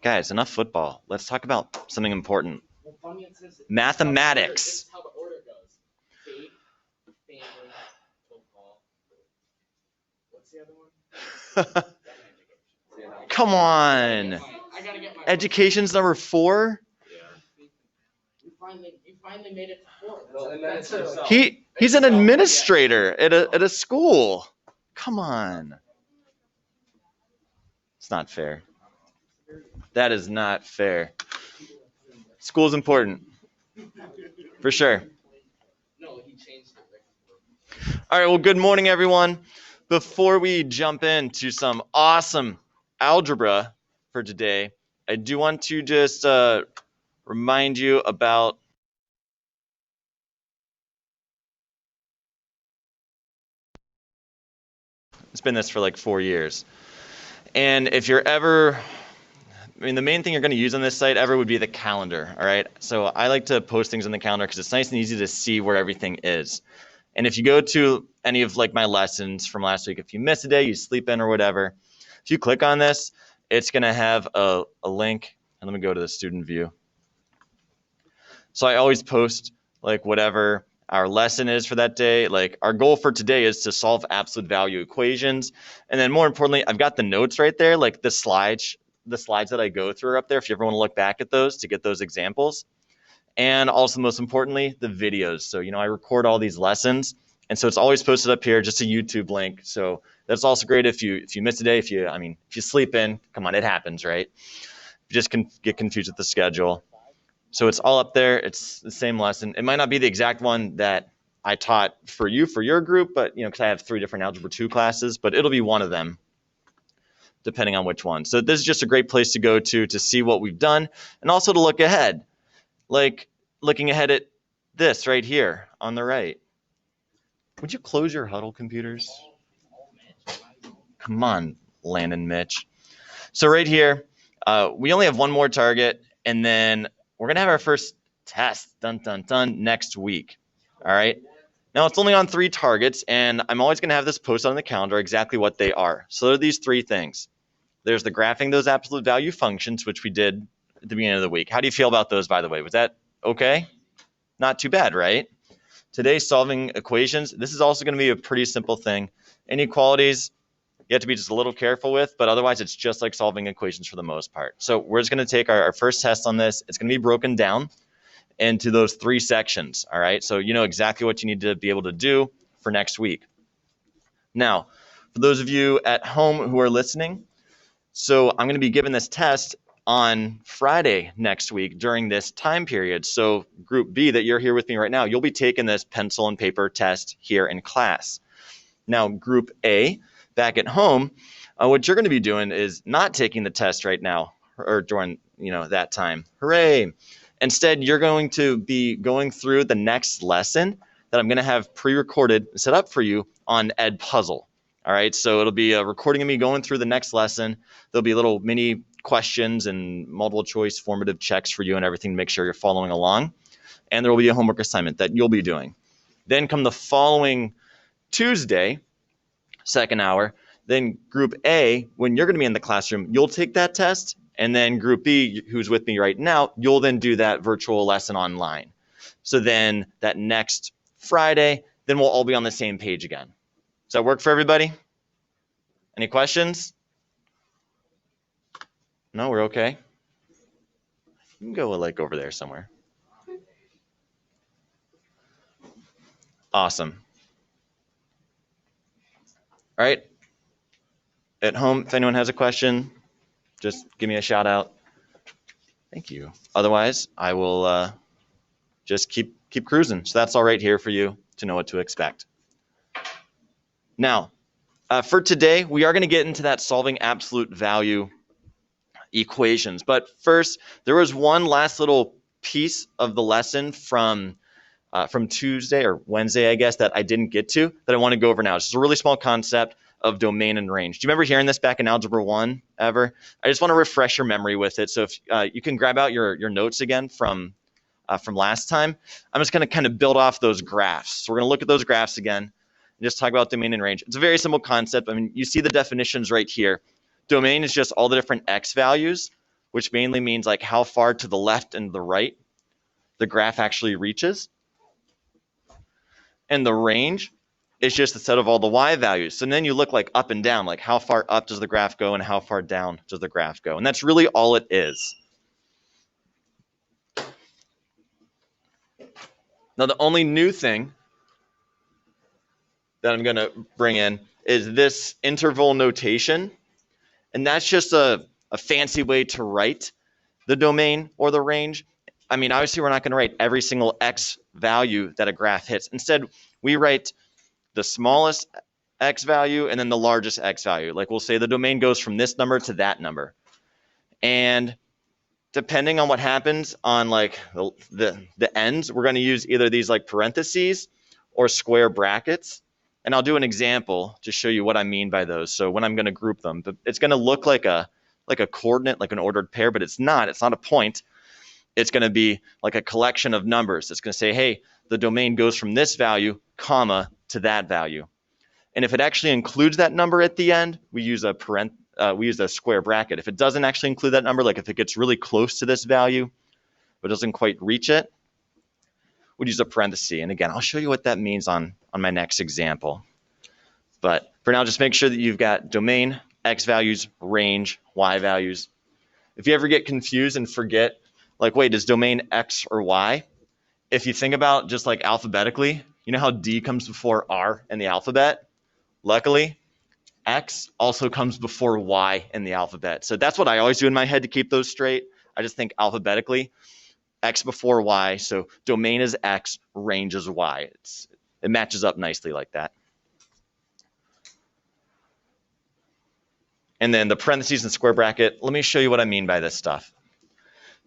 Guys, enough football. Let's talk about something important. Mathematics. This is how the order goes. Faith, family, football. What's the other one? Come on. I gotta get my Education's number 4? You finally made it to 4. Well, and then it's yourself. He's an administrator at a school. Come on. It's not fair. That is not fair. School's important. For sure. No, he changed it. All right, well, good morning, everyone. Before we jump into some awesome algebra for today, I do want to just remind you about it's been this for like 4 years. And if you're ever, the main thing you're going to use on this site ever would be the calendar, all right? So I like to post things on the calendar because it's nice and easy to see where everything is. And if you go to any of like my lessons from last week, if you miss a day, you sleep in or whatever, if you click on this, it's going to have a link. And let me go to the student view. So I always post like whatever our lesson is for that day. Like our goal for today is to solve absolute value equations. And then more importantly, I've got the notes right there, like the slides that I go through are up there if you ever want to look back at those to get those examples. And also most importantly, the videos. So, I record all these lessons. And so it's always posted up here, just a YouTube link. So that's also great if you miss a day, if you sleep in, come on, it happens, right? You just can get confused with the schedule. So it's all up there. It's the same lesson. It might not be the exact one that I taught for you, for your group, but, because I have 3 different Algebra 2 classes, but it'll be one of them, depending on which one. So this is just a great place to go to see what we've done and also to look ahead, like looking ahead at this right here on the right. Would you close your huddle computers? Come on, Landon Mitch. So right here, we only have one more target, and then we're going to have our first test, next week. All right. Now, it's only on 3 targets, and I'm always going to have this posted on the calendar exactly what they are. So there are these 3 things. There's the graphing those absolute value functions, which we did at the beginning of the week. How do you feel about those, by the way? Was that okay? Not too bad, right? Today, solving equations. This is also going to be a pretty simple thing. Inequalities, you have to be just a little careful with, but otherwise it's just like solving equations for the most part. So we're just going to take our first test on this. It's going to be broken down into those 3 sections, all right? So you know exactly what you need to be able to do for next week. Now, for those of you at home who are listening, so I'm going to be giving this test on Friday next week during this time period. So Group B that you're here with me right now, you'll be taking this pencil and paper test here in class. Now, Group A, back at home, what you're going to be doing is not taking the test right now or during that time. Hooray! Instead, you're going to be going through the next lesson that I'm going to have pre-recorded and set up for you on Edpuzzle. All right, so it'll be a recording of me going through the next lesson. There'll be little mini questions and multiple choice formative checks for you and everything to make sure you're following along. And there will be a homework assignment that you'll be doing. Then come the following Tuesday, second hour, then Group A, when you're going to be in the classroom, you'll take that test. And then Group B, who's with me right now, you'll then do that virtual lesson online. So then that next Friday, then we'll all be on the same page again. Does that work for everybody? Any questions? No, we're okay. You can go like over there somewhere. Awesome. All right. At home, if anyone has a question, just give me a shout out. Thank you. Otherwise, I will just keep cruising. So that's all right here for you to know what to expect. Now, for today, we are going to get into that solving absolute value equations. But first, there was one last little piece of the lesson from Tuesday or Wednesday, I guess, that I didn't get to that I want to go over now. It's just a really small concept of domain and range. Do you remember hearing this back in Algebra 1 ever? I just want to refresh your memory with it. So if you can grab out your notes again from last time, I'm just going to kind of build off those graphs. So we're going to look at those graphs again and just talk about domain and range. It's a very simple concept. I mean, you see the definitions right here. Domain is just all the different x values which mainly means like how far to the left and the right the graph actually reaches. And the range is just the set of all the y values. So then you look like up and down, like how far up does the graph go and how far down does the graph go? And that's really all it is. Now, the only new thing that I'm going to bring in is this interval notation. And that's just a fancy way to write the domain or the range. I mean, obviously, we're not going to write every single x value that a graph hits. Instead, we write the smallest x value and then the largest x value. Like we'll say the domain goes from this number to that number. And depending on what happens on like the ends, we're going to use either these like parentheses or square brackets. And I'll do an example to show you what I mean by those. So when I'm going to group them, but it's going to look like a coordinate, like an ordered pair, but it's not. It's not a point. It's going to be like a collection of numbers. It's going to say, hey, the domain goes from this value, comma, to that value. And if it actually includes that number at the end, we use a square bracket. If it doesn't actually include that number, like if it gets really close to this value, but doesn't quite reach it, we'd use a parenthesis. And again, I'll show you what that means on my next example. But for now, just make sure that you've got domain, x values, range, y values. If you ever get confused and forget, like, wait, is domain x or y? If you think about just like alphabetically, you know how D comes before R in the alphabet? Luckily, X also comes before Y in the alphabet. So that's what I always do in my head to keep those straight. I just think alphabetically, X before Y. So domain is X, range is Y. It matches up nicely like that. And then the parentheses and square bracket, let me show you what I mean by this stuff.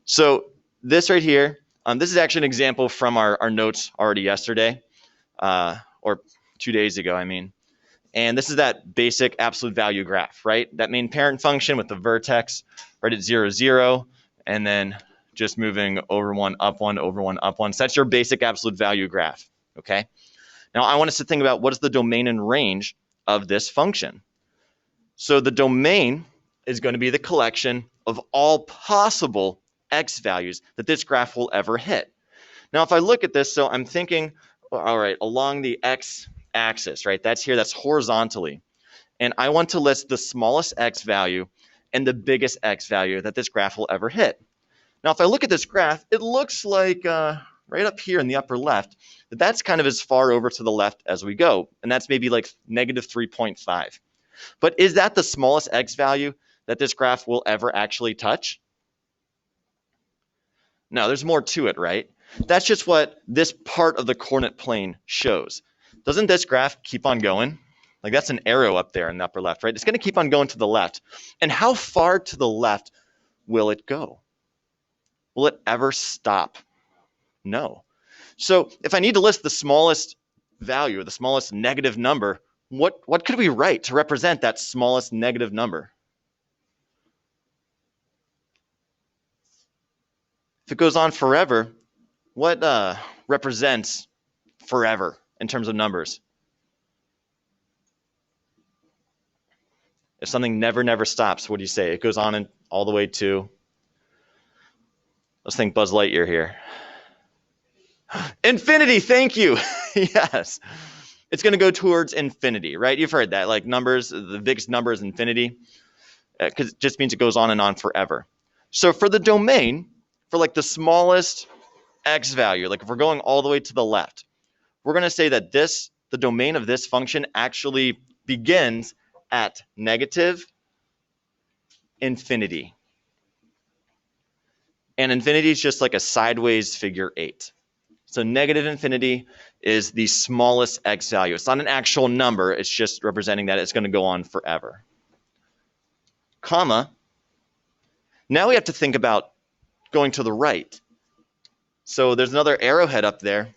So this right here, this is actually an example from our notes already yesterday, or 2 days ago, I mean. And this is that basic absolute value graph, right? That main parent function with the vertex right at 0, 0, and then just moving over 1, up 1, over 1, up 1. So that's your basic absolute value graph, okay? Now I want us to think about what is the domain and range of this function. So the domain is going to be the collection of all possible x values that this graph will ever hit. Now, if I look at this, so I'm thinking, all right, along the x-axis, right? That's here, that's horizontally. And I want to list the smallest x value and the biggest x value that this graph will ever hit. Now, if I look at this graph, it looks like right up here in the upper left, that's kind of as far over to the left as we go. And that's maybe like negative 3.5. But is that the smallest x value that this graph will ever actually touch? No, there's more to it, right? That's just what this part of the coordinate plane shows. Doesn't this graph keep on going? Like that's an arrow up there in the upper left, right? It's going to keep on going to the left. And how far to the left will it go? Will it ever stop? No. So if I need to list the smallest value, the smallest negative number, what could we write to represent that smallest negative number? If it goes on forever, what represents forever in terms of numbers? If something never stops, what do you say? It goes on all the way to, let's think Buzz Lightyear here. Infinity, thank you. Yes. It's going to go towards infinity, right? You've heard that, like numbers, the biggest number is infinity, because it just means it goes on and on forever. So for the domain, for like the smallest x value, like if we're going all the way to the left, we're going to say that the domain of this function actually begins at negative infinity. And infinity is just like a sideways figure 8. So negative infinity is the smallest x value. It's not an actual number. It's just representing that it's going to go on forever. Comma. Now we have to think about going to the right. So there's another arrowhead up there.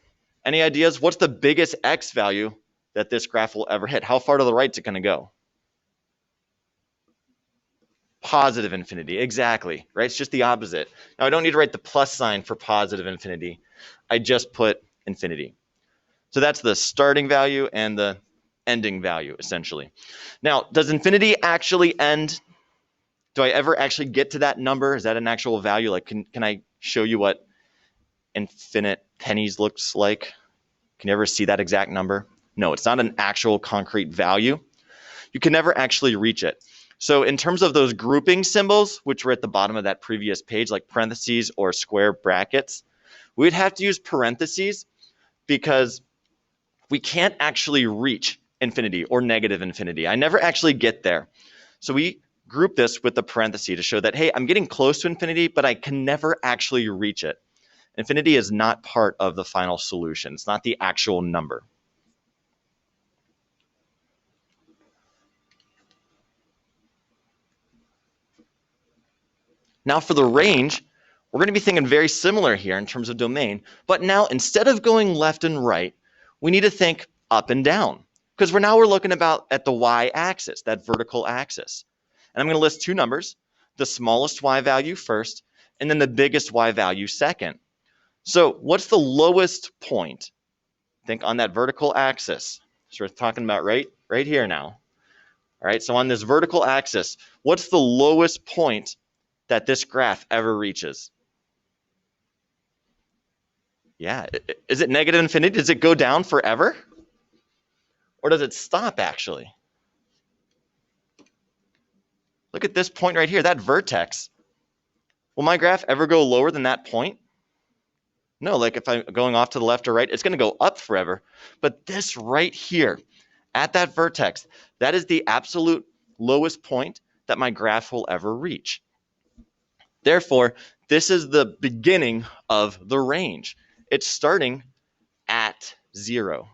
Any ideas? What's the biggest x value that this graph will ever hit? How far to the right is it going to go? Positive infinity, exactly, right? It's just the opposite. Now I don't need to write the plus sign for positive infinity. I just put infinity. So that's the starting value and the ending value, essentially. Now, does infinity actually end Do I ever actually get to that number? Is that an actual value? Like, can I show you what infinite pennies looks like? Can you ever see that exact number? No, it's not an actual concrete value. You can never actually reach it. So in terms of those grouping symbols, which were at the bottom of that previous page, like parentheses or square brackets, we'd have to use parentheses because we can't actually reach infinity or negative infinity. I never actually get there. So we group this with the parenthesis to show that, hey, I'm getting close to infinity, but I can never actually reach it. Infinity is not part of the final solution. It's not the actual number. Now for the range, we're going to be thinking very similar here in terms of domain, but now instead of going left and right, we need to think up and down because we're looking at the y-axis, that vertical axis. And I'm going to list two numbers, the smallest y value first, and then the biggest y value second. So what's the lowest point? Think on that vertical axis. So we're talking about right here now. All right, so on this vertical axis, what's the lowest point that this graph ever reaches? Yeah, is it negative infinity? Does it go down forever? Or does it stop actually? Look at this point right here, that vertex. Will my graph ever go lower than that point? No, like if I'm going off to the left or right, it's going to go up forever. But this right here, at that vertex, that is the absolute lowest point that my graph will ever reach. Therefore, this is the beginning of the range. It's starting at 0.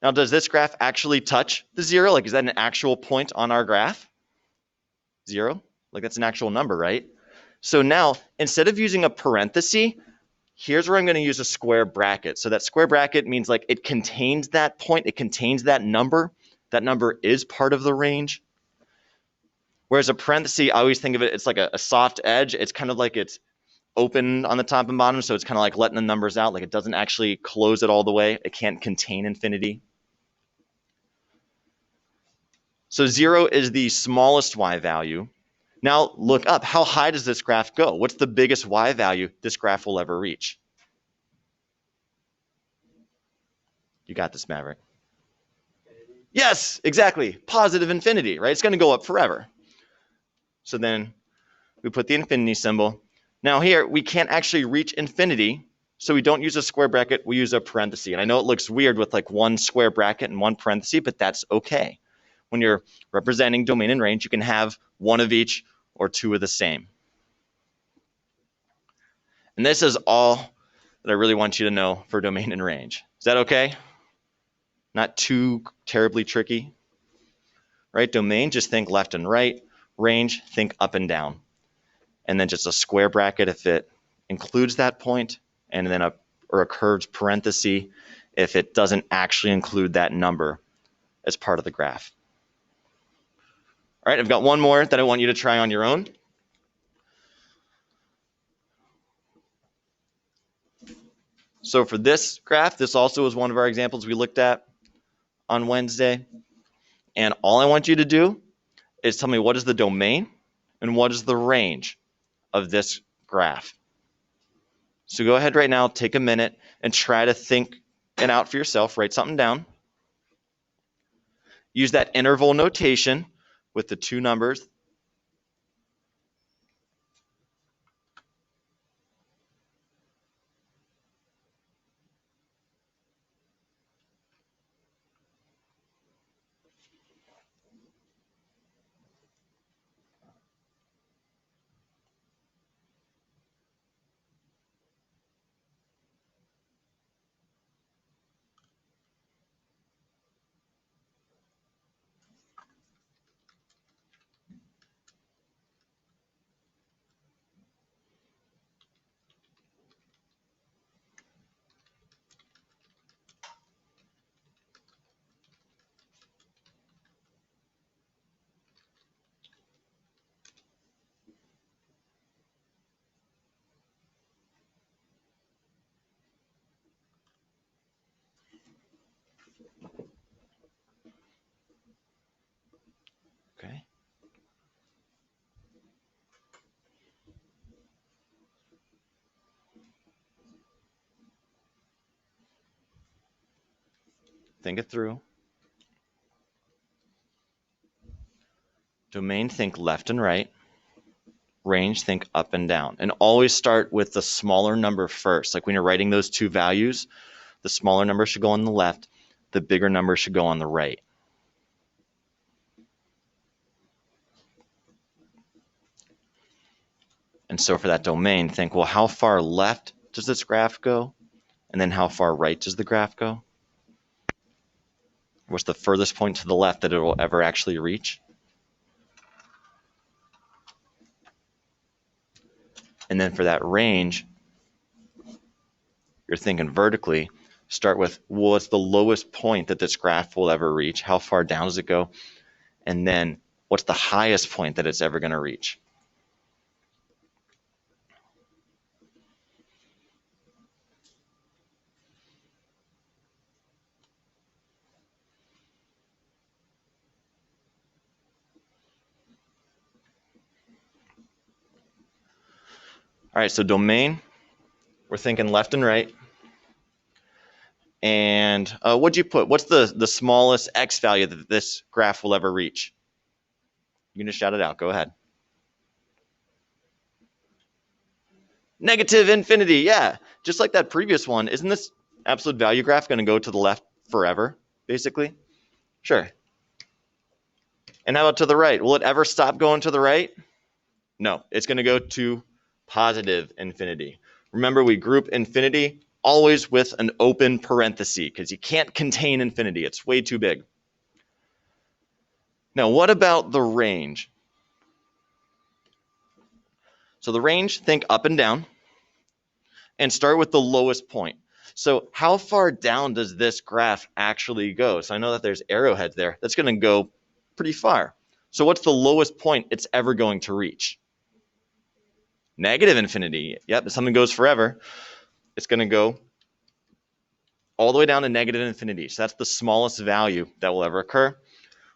Now, does this graph actually touch the 0? Like, is that an actual point on our graph? 0? Like, that's an actual number, right? So now, instead of using a parenthesis, here's where I'm going to use a square bracket. So that square bracket means like it contains that point, it contains that number. That number is part of the range. Whereas a parenthesis, I always think of it, it's like a soft edge. It's kind of like it's open on the top and bottom, so it's kind of like letting the numbers out. Like it doesn't actually close it all the way. It can't contain infinity. So 0 is the smallest y value. Now look up. How high does this graph go? What's the biggest y value this graph will ever reach? You got this, Maverick. Yes, exactly. Positive infinity, right? It's going to go up forever. So then we put the infinity symbol. Now here, we can't actually reach infinity, so we don't use a square bracket, we use a parenthesis. And I know it looks weird with like one square bracket and one parenthesis, but that's okay. When you're representing domain and range, you can have one of each or two of the same. And this is all that I really want you to know for domain and range. Is that okay? Not too terribly tricky, right? Domain, just think left and right. Range, think up and down. And then just a square bracket if it includes that point, and then a curved parenthesis if it doesn't actually include that number as part of the graph. All right, I've got one more that I want you to try on your own. So for this graph, this also is one of our examples we looked at on Wednesday. And all I want you to do is tell me what is the domain and what is the range of this graph. So go ahead right now, take a minute and try to think it out for yourself. Write something down. Use that interval notation with the two numbers. Think it through. Domain, think left and right. Range, think up and down. And always start with the smaller number first. Like when you're writing those two values, the smaller number should go on the left, the bigger number should go on the right. And so for that domain, think, well, how far left does this graph go? And then how far right does the graph go? What's the furthest point to the left that it will ever actually reach? And then for that range, you're thinking vertically. Start with what's the lowest point that this graph will ever reach? How far down does it go? And then what's the highest point that it's ever going to reach? All right, so domain, we're thinking left and right. And what'd you put? What's the smallest x value that this graph will ever reach? You can just shout it out. Go ahead. Negative infinity. Yeah, just like that previous one. Isn't this absolute value graph going to go to the left forever, basically? Sure. And how about to the right? Will it ever stop going to the right? No, it's going to go to positive infinity. Remember, we group infinity always with an open parenthesis because you can't contain infinity. It's way too big. Now, what about the range? So the range, think up and down and start with the lowest point. So how far down does this graph actually go? So I know that there's arrowheads there. That's going to go pretty far. So what's the lowest point it's ever going to reach? Negative infinity. Yep, if something goes forever, it's going to go all the way down to negative infinity. So that's the smallest value that will ever occur.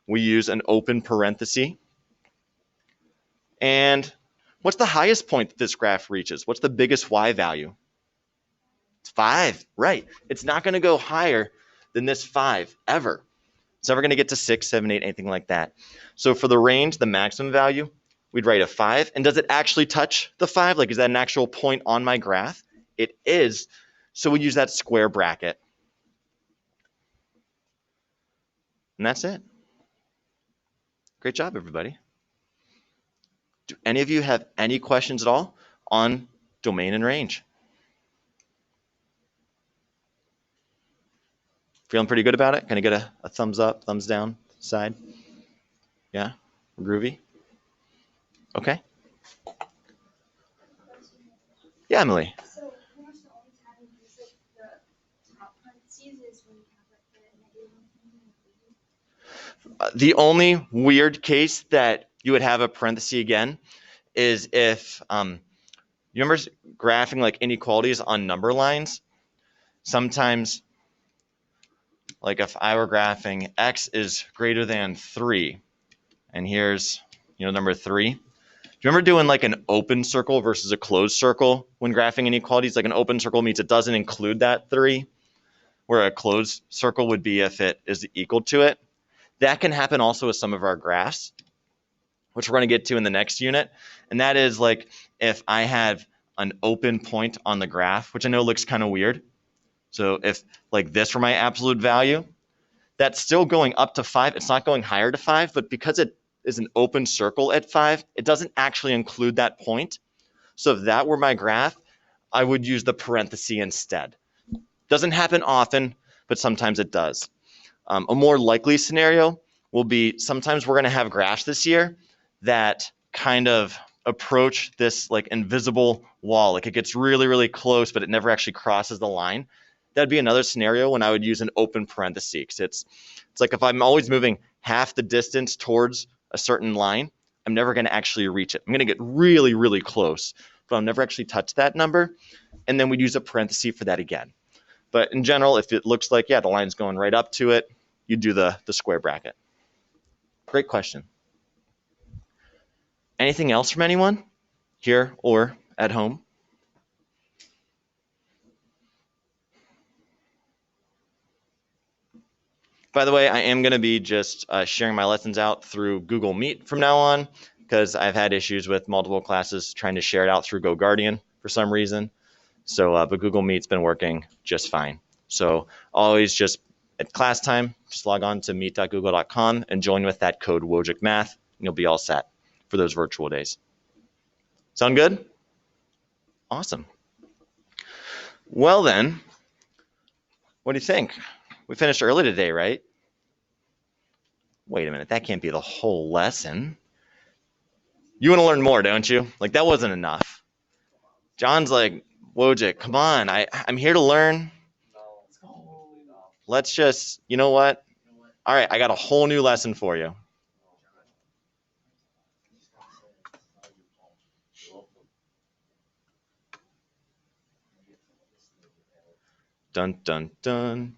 We use an open parenthesis. And what's the highest point that this graph reaches? What's the biggest y value? It's 5, right. It's not going to go higher than this 5 ever. It's never going to get to 6, 7, 8, anything like that. So for the range, the maximum value, we'd write a 5. And does it actually touch the 5? Like, is that an actual point on my graph? It is. So we use that square bracket. And that's it. Great job, everybody. Do any of you have any questions at all on domain and range? Feeling pretty good about it? Can I get a thumbs up, thumbs down side? Yeah? Groovy? Okay. Yeah, Emily. So pretty much the only time you use like the top parentheses is when you have like the negative. The only weird case that you would have a parenthesis again is if you remember graphing like inequalities on number lines. Sometimes, like if I were graphing x is greater than 3, and here's number 3. Do you remember doing like an open circle versus a closed circle when graphing inequalities? Like an open circle means it doesn't include that 3, where a closed circle would be if it is equal to it. That can happen also with some of our graphs, which we're going to get to in the next unit. And that is like if I have an open point on the graph, which I know looks kind of weird. So if like this were my absolute value, that's still going up to 5. It's not going higher to 5, but because it is an open circle at 5, it doesn't actually include that point. So if that were my graph, I would use the parenthesis instead. Doesn't happen often, but sometimes it does. A more likely scenario will be sometimes we're going to have graphs this year that kind of approach this like invisible wall. Like it gets really, really close, but it never actually crosses the line. That'd be another scenario when I would use an open parenthesis. It's like if I'm always moving half the distance towards a certain line, I'm never going to actually reach it. I'm going to get really, really close, but I'll never actually touch that number. And then we'd use a parenthesis for that again. But in general, if it looks like, yeah, the line's going right up to it, you do the square bracket. Great question. Anything else from anyone here or at home? By the way, I am going to be just sharing my lessons out through Google Meet from now on, because I've had issues with multiple classes trying to share it out through GoGuardian for some reason. So, but Google Meet's been working just fine. So always just at class time, just log on to meet.google.com and join with that code WOJICmath, and you'll be all set for those virtual days. Sound good? Awesome. Well then, what do you think? We finished early today, right? Wait a minute, that can't be the whole lesson. You want to learn more, don't you? Like, that wasn't enough. John's like, Wojcik, come on, I'm here to learn. Let's just, you know what? All right, I got a whole new lesson for you. Dun, dun, dun.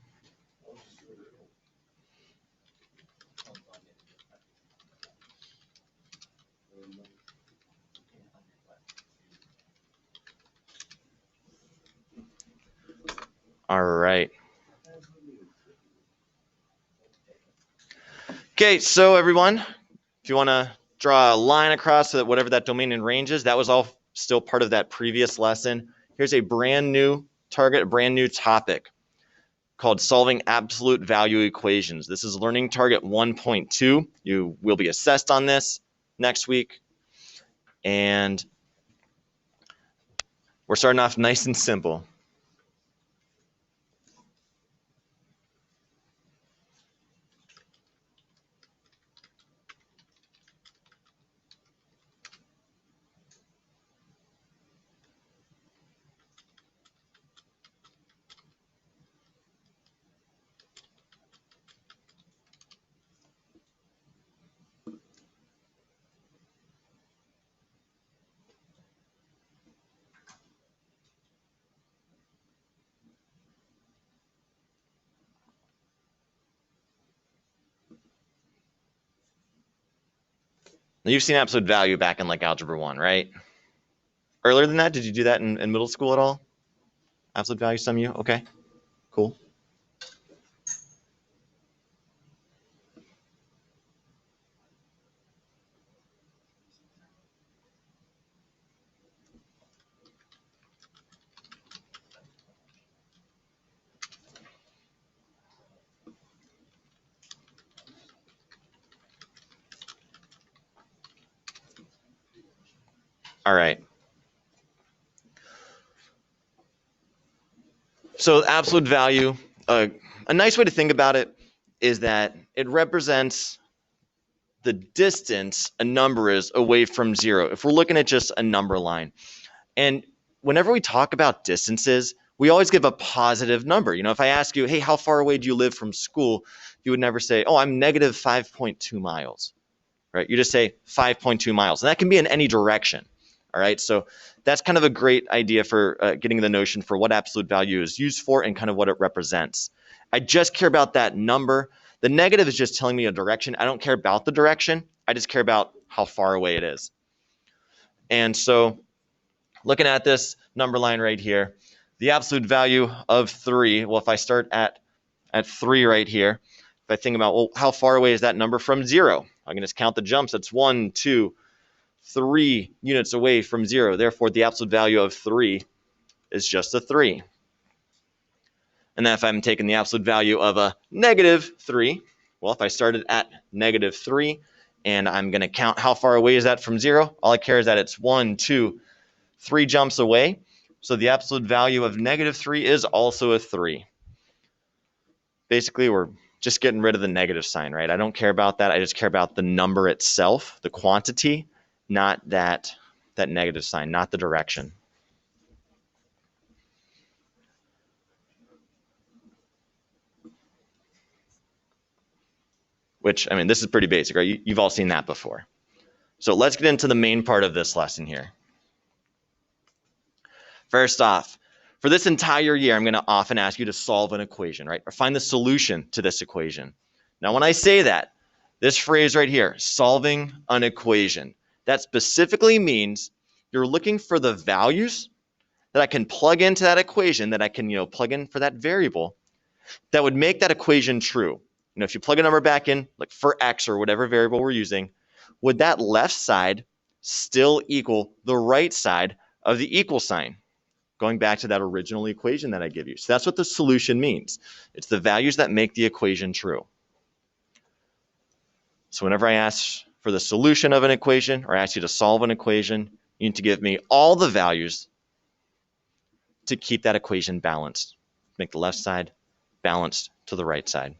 All right. Okay, so everyone, if you want to draw a line across so that whatever that domain and range is, that was all still part of that previous lesson. Here's a brand new target, a brand new topic called solving absolute value equations. This is learning target 1.2. You will be assessed on this next week. And we're starting off nice and simple. Now, you've seen absolute value back in like Algebra 1, right? Earlier than that, did you do that in middle school at all? Absolute value, some of you? Okay, cool. All right. So absolute value, a nice way to think about it is that it represents the distance a number is away from zero, if we're looking at just a number line. And whenever we talk about distances, we always give a positive number. You know, if I ask you, hey, how far away do you live from school? You would never say, oh, I'm negative 5.2 miles, right? You just say 5.2 miles. And that can be in any direction, all right? So that's kind of a great idea for getting the notion for what absolute value is used for and kind of what it represents. I just care about that number. The negative is just telling me a direction. I don't care about the direction. I just care about how far away it is. And so looking at this number line right here, the absolute value of 3, well, if I start at 3 right here, if I think about, well, how far away is that number from 0? I can just count the jumps. That's 1, 2, 3 units away from 0. Therefore, the absolute value of 3 is just a 3. And then if I'm taking the absolute value of a negative 3, well, if I started at negative 3 and I'm going to count how far away is that from 0, all I care is that it's 1, 2, 3 jumps away. So the absolute value of negative 3 is also a 3. Basically, we're just getting rid of the negative sign, right? I don't care about that. I just care about the number itself, the quantity, not that negative sign, not the direction. Which, I mean, this is pretty basic, right? You've all seen that before. So let's get into the main part of this lesson here. First off, for this entire year, I'm going to often ask you to solve an equation, right? Or find the solution to this equation. Now, when I say that, this phrase right here, solving an equation, that specifically means you're looking for the values that I can plug into that equation, that I can, plug in for that variable that would make that equation true. if you plug a number back in, like for x or whatever variable we're using, would that left side still equal the right side of the equal sign? Going back to that original equation that I give you. So that's what the solution means. It's the values that make the equation true. So whenever I ask for the solution of an equation or ask you to solve an equation, you need to give me all the values to keep that equation balanced. Make the left side balanced to the right side.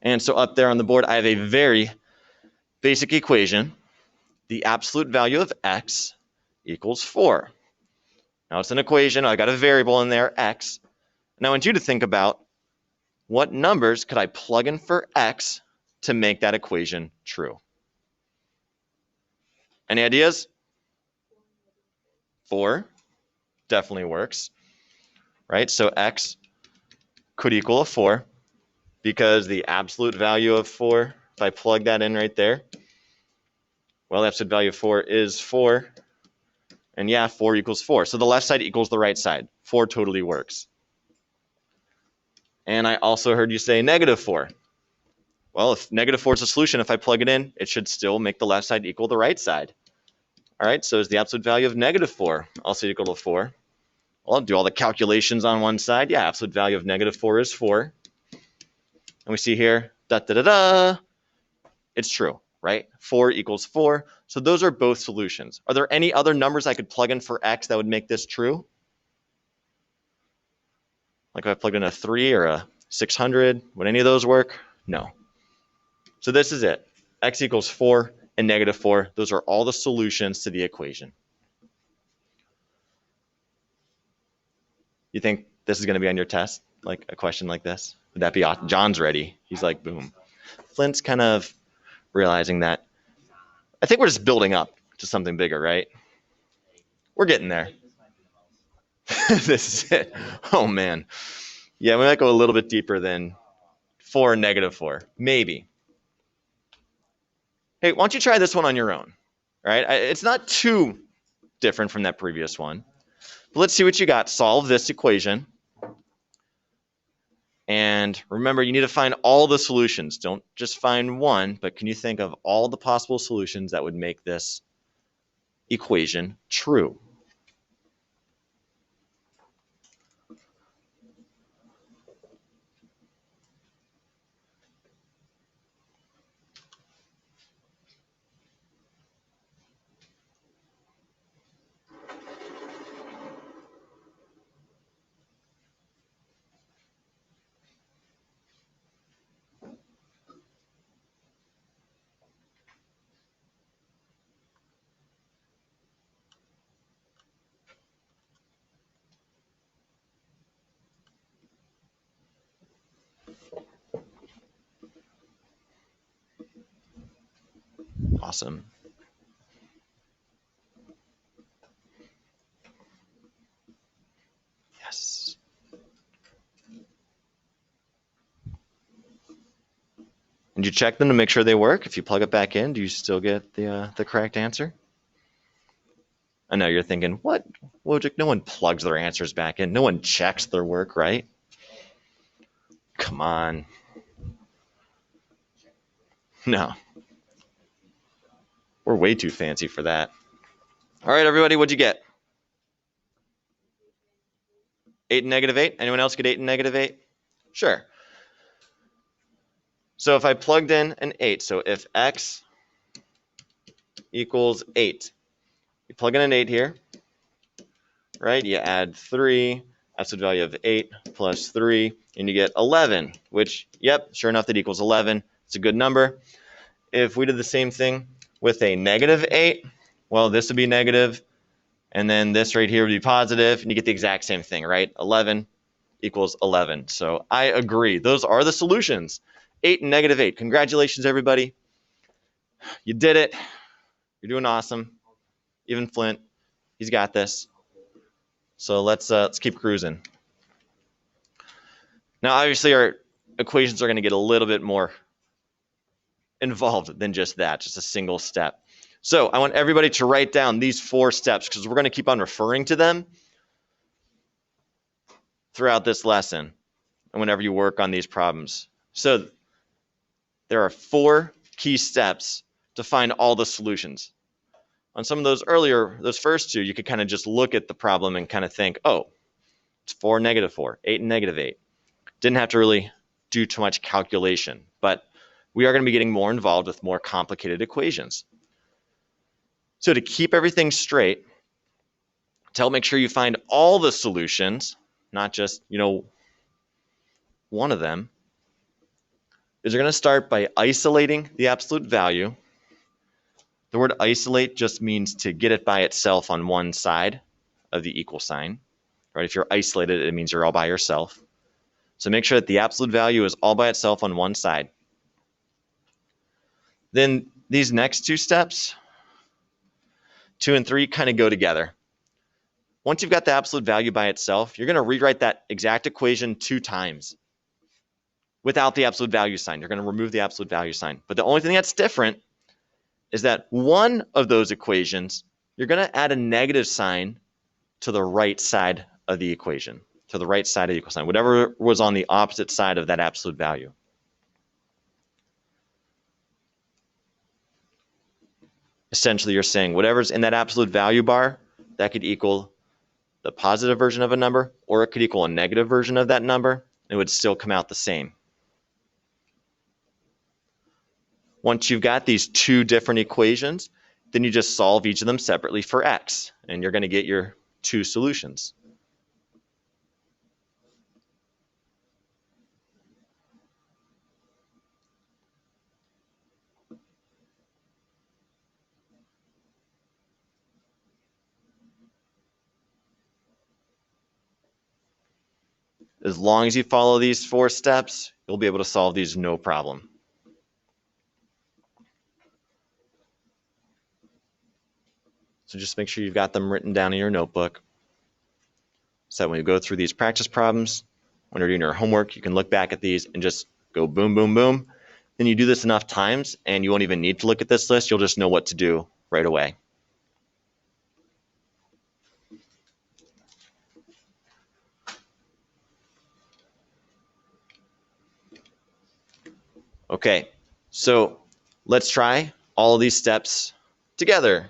And so up there on the board, I have a very basic equation. The absolute value of x equals 4. Now it's an equation. I got a variable in there, x. And I want you to think about what numbers could I plug in for x to make that equation true. Any ideas? 4 definitely works, right? So x could equal a 4 because the absolute value of 4, if I plug that in right there, well, the absolute value of 4 is 4. And yeah, 4 equals 4. So the left side equals the right side. 4 totally works. And I also heard you say negative 4. Well, if negative 4 is a solution, if I plug it in, it should still make the left side equal the right side. All right, so is the absolute value of negative 4 also equal to 4? Well, I'll do all the calculations on one side. Yeah, absolute value of negative 4 is 4. And we see here, it's true, right? 4 equals 4. So those are both solutions. Are there any other numbers I could plug in for x that would make this true? Like if I plugged in a 3 or a 600, would any of those work? No. So this is it. X equals 4 and negative 4. Those are all the solutions to the equation. You think this is going to be on your test? Like a question like this? Would that be awesome? John's ready. He's like, boom. Flint's kind of realizing that. I think we're just building up to something bigger, right? We're getting there. This is it. Oh, man. Yeah, we might go a little bit deeper than 4 and negative 4. Maybe. Hey, why don't you try this one on your own? All right? It's not too different from that previous one. But let's see what you got. Solve this equation. And remember, you need to find all the solutions. Don't just find one, but can you think of all the possible solutions that would make this equation true? Awesome. Yes. And you check them to make sure they work. If you plug it back in, do you still get the correct answer? I know you're thinking, what? Wojcik, no one plugs their answers back in. No one checks their work, right? Come on. No. We're way too fancy for that. All right, everybody, what'd you get? 8 and negative 8? Anyone else get 8 and negative 8? Sure. So if I plugged in an 8, so if x equals 8, you plug in an 8 here, right? You add 3, absolute value of 8 plus 3, and you get 11, which, yep, sure enough, that equals 11. It's a good number. If we did the same thing with a negative 8, well, this would be negative, and then this right here would be positive, and you get the exact same thing, right? 11 equals 11. So I agree. Those are the solutions. 8 and negative 8. Congratulations, everybody. You did it. You're doing awesome. Even Flint, he's got this. So let's keep cruising. Now, obviously, our equations are going to get a little bit more involved than just that, just a single step. So I want everybody to write down these 4 steps because we're going to keep on referring to them throughout this lesson. and whenever you work on these problems. So there are 4 key steps to find all the solutions. On some of those first 2, you could kind of just look at the problem and kind of think, oh, it's 4, -4, 8, and -8. Didn't have to really do too much calculation, but we are going to be getting more involved with more complicated equations. So to keep everything straight, to help make sure you find all the solutions, not just, one of them, is you're going to start by isolating the absolute value. The word isolate just means to get it by itself on one side of the equal sign, right? If you're isolated, it means you're all by yourself. So make sure that the absolute value is all by itself on one side. Then these next 2 steps, 2 and 3, kind of go together. Once you've got the absolute value by itself, you're going to rewrite that exact equation 2 times without the absolute value sign. You're going to remove the absolute value sign. But the only thing that's different is that one of those equations, you're going to add a negative sign to the right side of the equation, to the right side of the equal sign, whatever was on the opposite side of that absolute value. Essentially, you're saying whatever's in that absolute value bar, that could equal the positive version of a number, or it could equal a negative version of that number. It would still come out the same. Once you've got these 2 different equations, then you just solve each of them separately for x, and you're going to get your 2 solutions. As long as you follow these 4 steps, you'll be able to solve these no problem. So just make sure you've got them written down in your notebook, so that when you go through these practice problems, when you're doing your homework, you can look back at these and just go boom, boom, boom. Then you do this enough times and you won't even need to look at this list. You'll just know what to do right away. Okay, so let's try all of these steps together.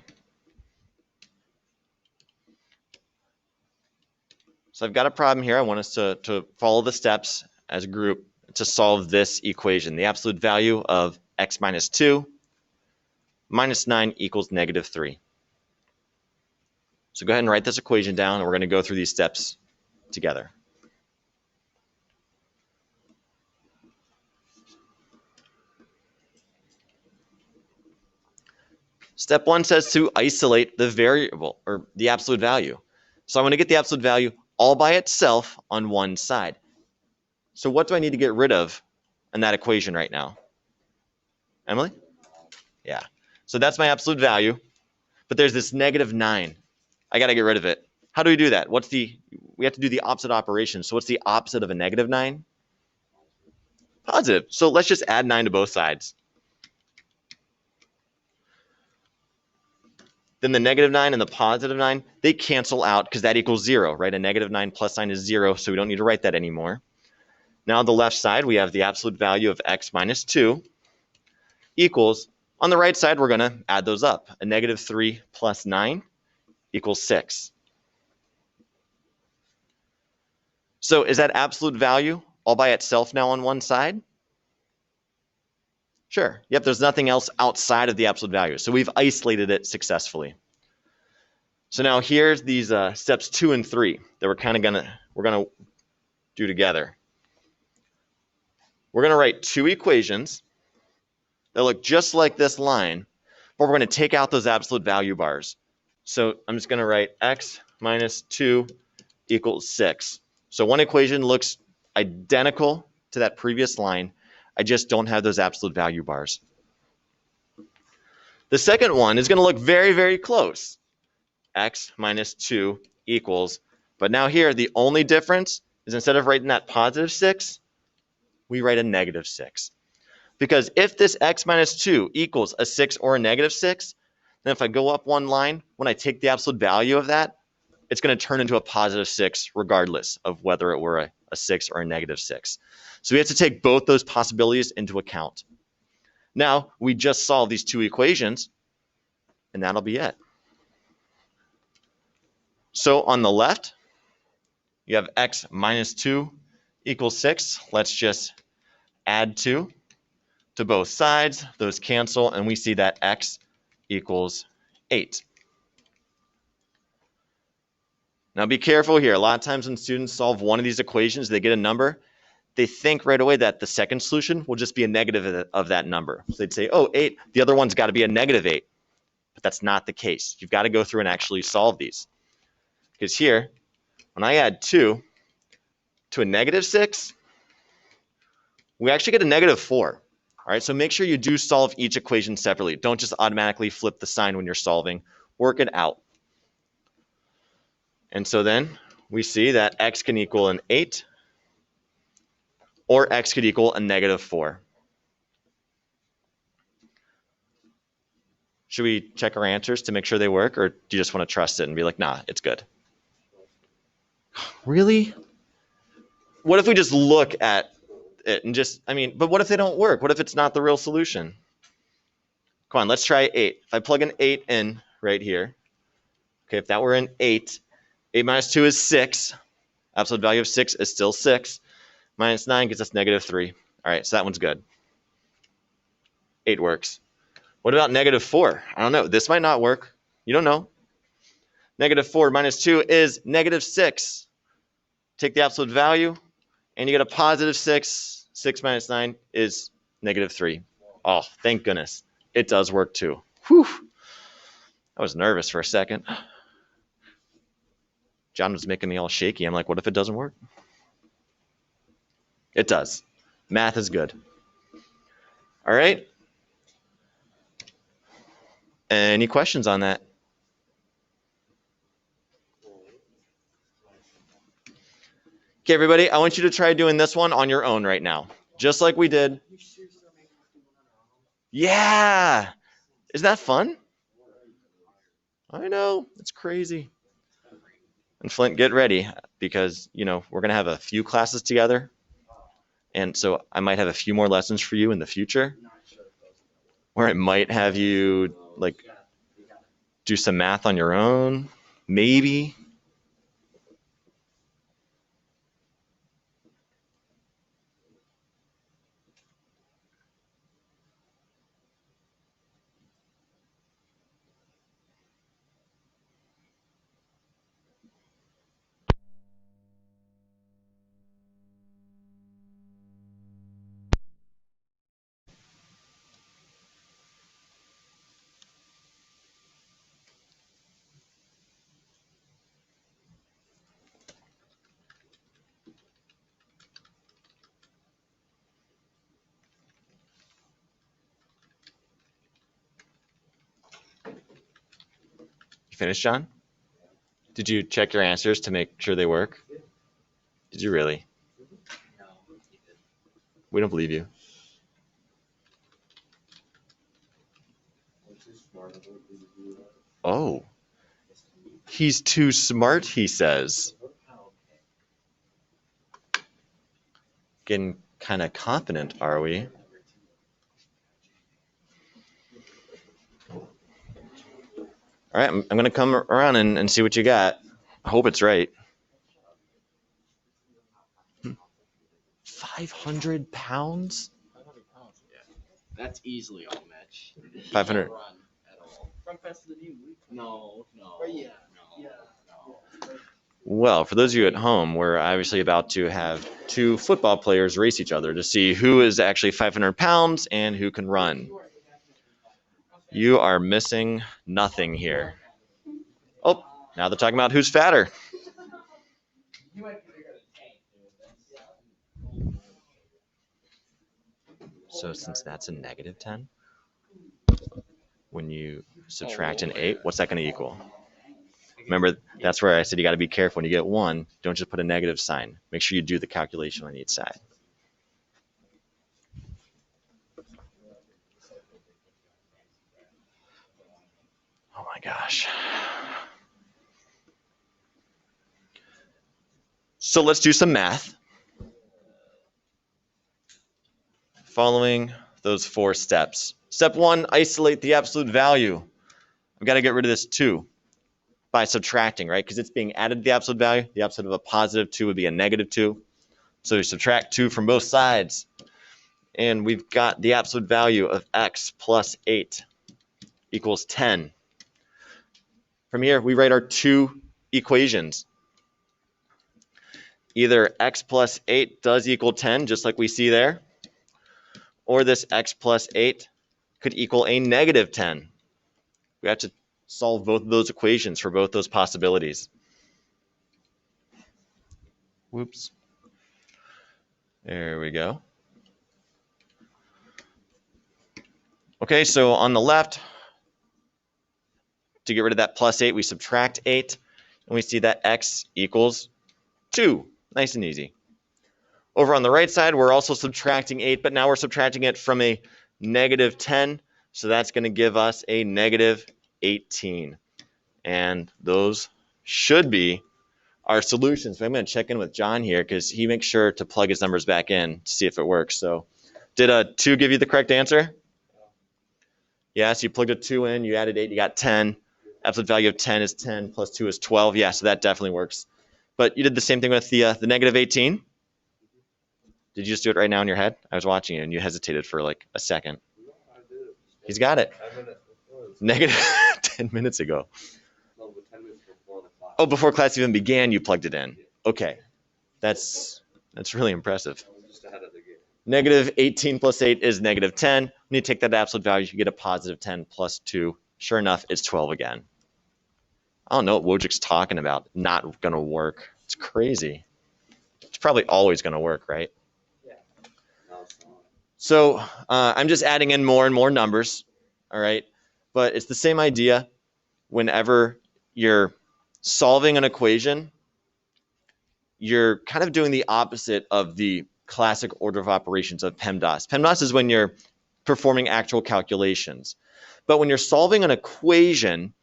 So I've got a problem here. I want us to follow the steps as a group to solve this equation. The absolute value of x minus 2 minus 9 equals -3. So go ahead and write this equation down, and we're going to go through these steps together. Step 1 says to isolate the variable, or the absolute value. So I want to get the absolute value all by itself on one side. So what do I need to get rid of in that equation right now? Emily? Yeah. So that's my absolute value, but there's this -9. I got to get rid of it. How do we do that? We have to do the opposite operation. So what's the opposite of a -9? Positive. So let's just add 9 to both sides. Then the -9 and the +9, they cancel out because that equals 0, right? A -9 plus sign is 0, so we don't need to write that anymore. Now on the left side, we have the absolute value of x minus 2 equals, on the right side, we're going to add those up. A -3 plus 9 equals 6. So is that absolute value all by itself now on one side? Sure. Yep, there's nothing else outside of the absolute value. So we've isolated it successfully. So now here's these steps 2 and 3 that we're gonna do together. We're gonna write 2 equations that look just like this line, but we're gonna take out those absolute value bars. So I'm just gonna write x minus 2 equals 6. So one equation looks identical to that previous line. I just don't have those absolute value bars. The second one is going to look very, very close. X minus 2 equals, but now here the only difference is instead of writing that +6, we write a -6. Because if this x minus 2 equals a 6 or a -6, then if I go up one line, when I take the absolute value of that, it's going to turn into a +6 regardless of whether it were a a 6 or a negative 6. So we have to take both those possibilities into account. Now, we just solve these two equations, and that'll be it. So on the left, you have x minus 2 equals 6. Let's just add 2 to both sides. Those cancel, and we see that x equals 8. Now be careful here. A lot of times when students solve one of these equations, they get a number, they think right away that the second solution will just be a negative of that number. So they'd say, oh, 8, the other one's got to be a negative 8. But that's not the case. You've got to go through and actually solve these. Because here, when I add 2 to a negative 6, we actually get a negative 4. All right, so make sure you do solve each equation separately. Don't just automatically flip the sign when you're solving. Work it out. And so then we see that x can equal an 8 or x could equal a negative 4. Should we check our answers to make sure they work, or do you just want to trust it and be like, nah, it's good? Really? What if we just look at it and just, but what if they don't work? What if it's not the real solution? Come on, let's try 8. If I plug an 8 in right here, okay, if that were an 8, 8 minus 2 is 6. Absolute value of 6 is still 6. Minus 9 gives us negative 3. All right, so that one's good. 8 works. What about negative 4? I don't know. This might not work. You don't know. Negative 4 minus 2 is negative 6. Take the absolute value, and you get a positive 6. 6 minus 9 is negative 3. Oh, thank goodness. It does work too. Whew. I was nervous for a second. John was making me all shaky. I'm like, what if it doesn't work? It does. Math is good. All right. Any questions on that? Okay, everybody, I want you to try doing this one on your own right now, just like we did. Yeah. Isn't that fun? I know. It's crazy. And Flint, get ready, because, we're going to have a few classes together. And so I might have a few more lessons for you in the future, where I might have you, do some math on your own, maybe. You finished, John? Did you check your answers to make sure they work? Did you really? We don't believe you. Oh. He's too smart, he says. Getting kind of confident, are we? All right, I'm going to come around and see what you got. I hope it's right. 500 pounds? 500 pounds, yeah. That's easily all, Mitch. 500. Run at all. Run faster than you. No. Yeah. No. Well, for those of you at home, we're obviously about to have two football players race each other to see who is actually 500 pounds and who can run. You are missing nothing here. Oh, now they're talking about who's fatter. So since that's a negative 10, when you subtract an 8, what's that going to equal? Remember, that's where I said you got to be careful. When you get 1, don't just put a negative sign. Make sure you do the calculation on each side. Oh my gosh. So let's do some math. following those 4 steps. Step 1, isolate the absolute value. I've got to get rid of this 2 by subtracting, right? Because it's being added to the absolute value. The opposite of a positive 2 would be a negative 2. So we subtract 2 from both sides. And we've got the absolute value of x plus 8 equals 10. From here, we write our 2 equations. Either x plus 8 does equal 10, just like we see there, or this x plus 8 could equal a negative 10. We have to solve both of those equations for both those possibilities. Whoops. There we go. Okay, so on the left, to get rid of that plus 8, we subtract 8, and we see that x equals 2. Nice and easy. Over on the right side, we're also subtracting 8, but now we're subtracting it from a negative 10, so that's going to give us a negative 18. And those should be our solutions. But I'm going to check in with John here because he makes sure to plug his numbers back in to see if it works. So did a 2 give you the correct answer? Yeah, so you plugged a 2 in, you added 8, you got 10. Absolute value of 10 is 10 plus 2 is 12. Yeah, so that definitely works. But you did the same thing with the negative 18? Did you just do it right now in your head? I was watching you and you hesitated for like a second. He's got it. Negative 10 minutes ago. No, but 10 minutes before the class. Oh, before class even began, you plugged it in. Okay. That's really impressive. I was just ahead of the game. Negative 18 plus 8 is negative 10. When you take that absolute value, you get a positive 10 plus 2. Sure enough, it's 12 again. I don't know what Wojcik's talking about. Not going to work. It's crazy. It's probably always going to work, right? No, it's not. So I'm just adding in more and more numbers, all right? But it's the same idea whenever you're solving an equation, you're kind of doing the opposite of the classic order of operations of PEMDAS. PEMDAS is when you're performing actual calculations. But when you're solving an equation,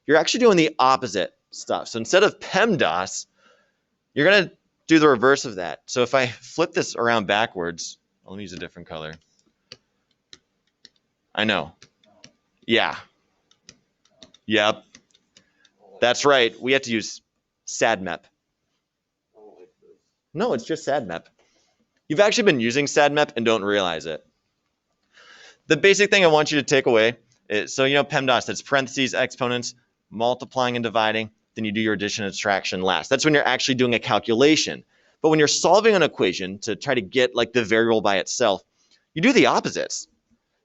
you're actually doing the opposite stuff. So instead of PEMDAS, you're going to do the reverse of that. So if I flip this around backwards, let me use a different color. I know. Yeah. Yep. That's right. We have to use SADMEP. I don't like this. No, it's just SADMEP. You've actually been using SADMEP and don't realize it. The basic thing I want you to take away is, so you know PEMDAS, that's parentheses, exponents, multiplying and dividing, then you do your addition and subtraction last. That's when you're actually doing a calculation. But when you're solving an equation to try to get like the variable by itself, you do the opposites.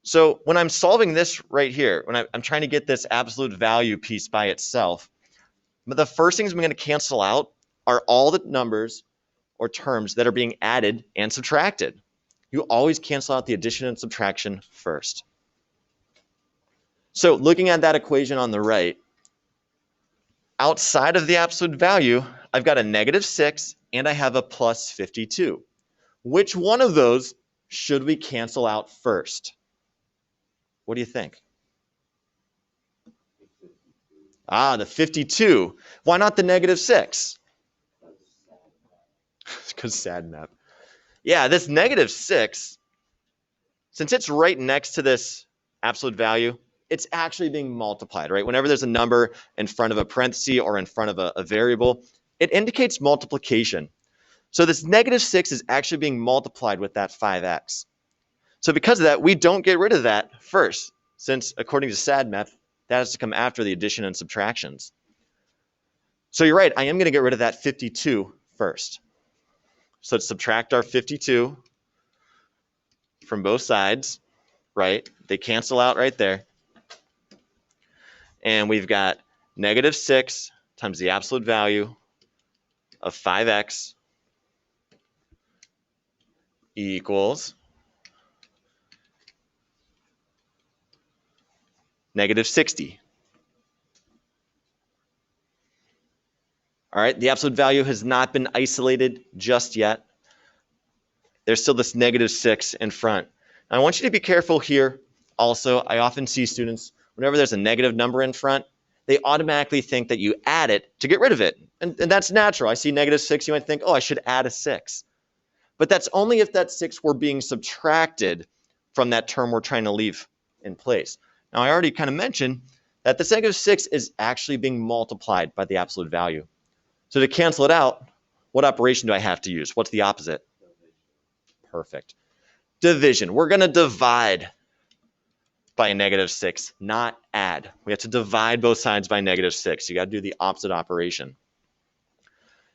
So when I'm solving this right here, when I'm trying to get this absolute value piece by itself, but the first things I'm going to cancel out are all the numbers or terms that are being added and subtracted. You always cancel out the addition and subtraction first. So looking at that equation on the right, outside of the absolute value, I've got a negative 6 and I have a plus 52. Which one of those should we cancel out first? What do you think? Ah, the 52. Why not the negative 6? Because SADMEP. Yeah, this negative 6, since it's right next to this absolute value, it's actually being multiplied, right? Whenever there's a number in front of a parenthesis or in front of a variable, it indicates multiplication. So this negative 6 is actually being multiplied with that 5x. So because of that, we don't get rid of that first, since according to SADMEP, that has to come after the addition and subtractions. So you're right, I am going to get rid of that 52 first. So let's subtract our 52 from both sides, right? They cancel out right there. And we've got negative 6 times the absolute value of 5x equals negative 60. All right, the absolute value has not been isolated just yet. There's still this negative 6 in front. Now, I want you to be careful here also. I often see students, whenever there's a negative number in front, they automatically think that you add it to get rid of it. And that's natural. I see negative 6, you might think, oh, I should add a 6. But that's only if that 6 were being subtracted from that term we're trying to leave in place. Now, I already kind of mentioned that this negative 6 is actually being multiplied by the absolute value. So to cancel it out, what operation do I have to use? What's the opposite? Perfect. Division. We're going to divide by a negative 6, not add. We have to divide both sides by negative 6. You got to do the opposite operation.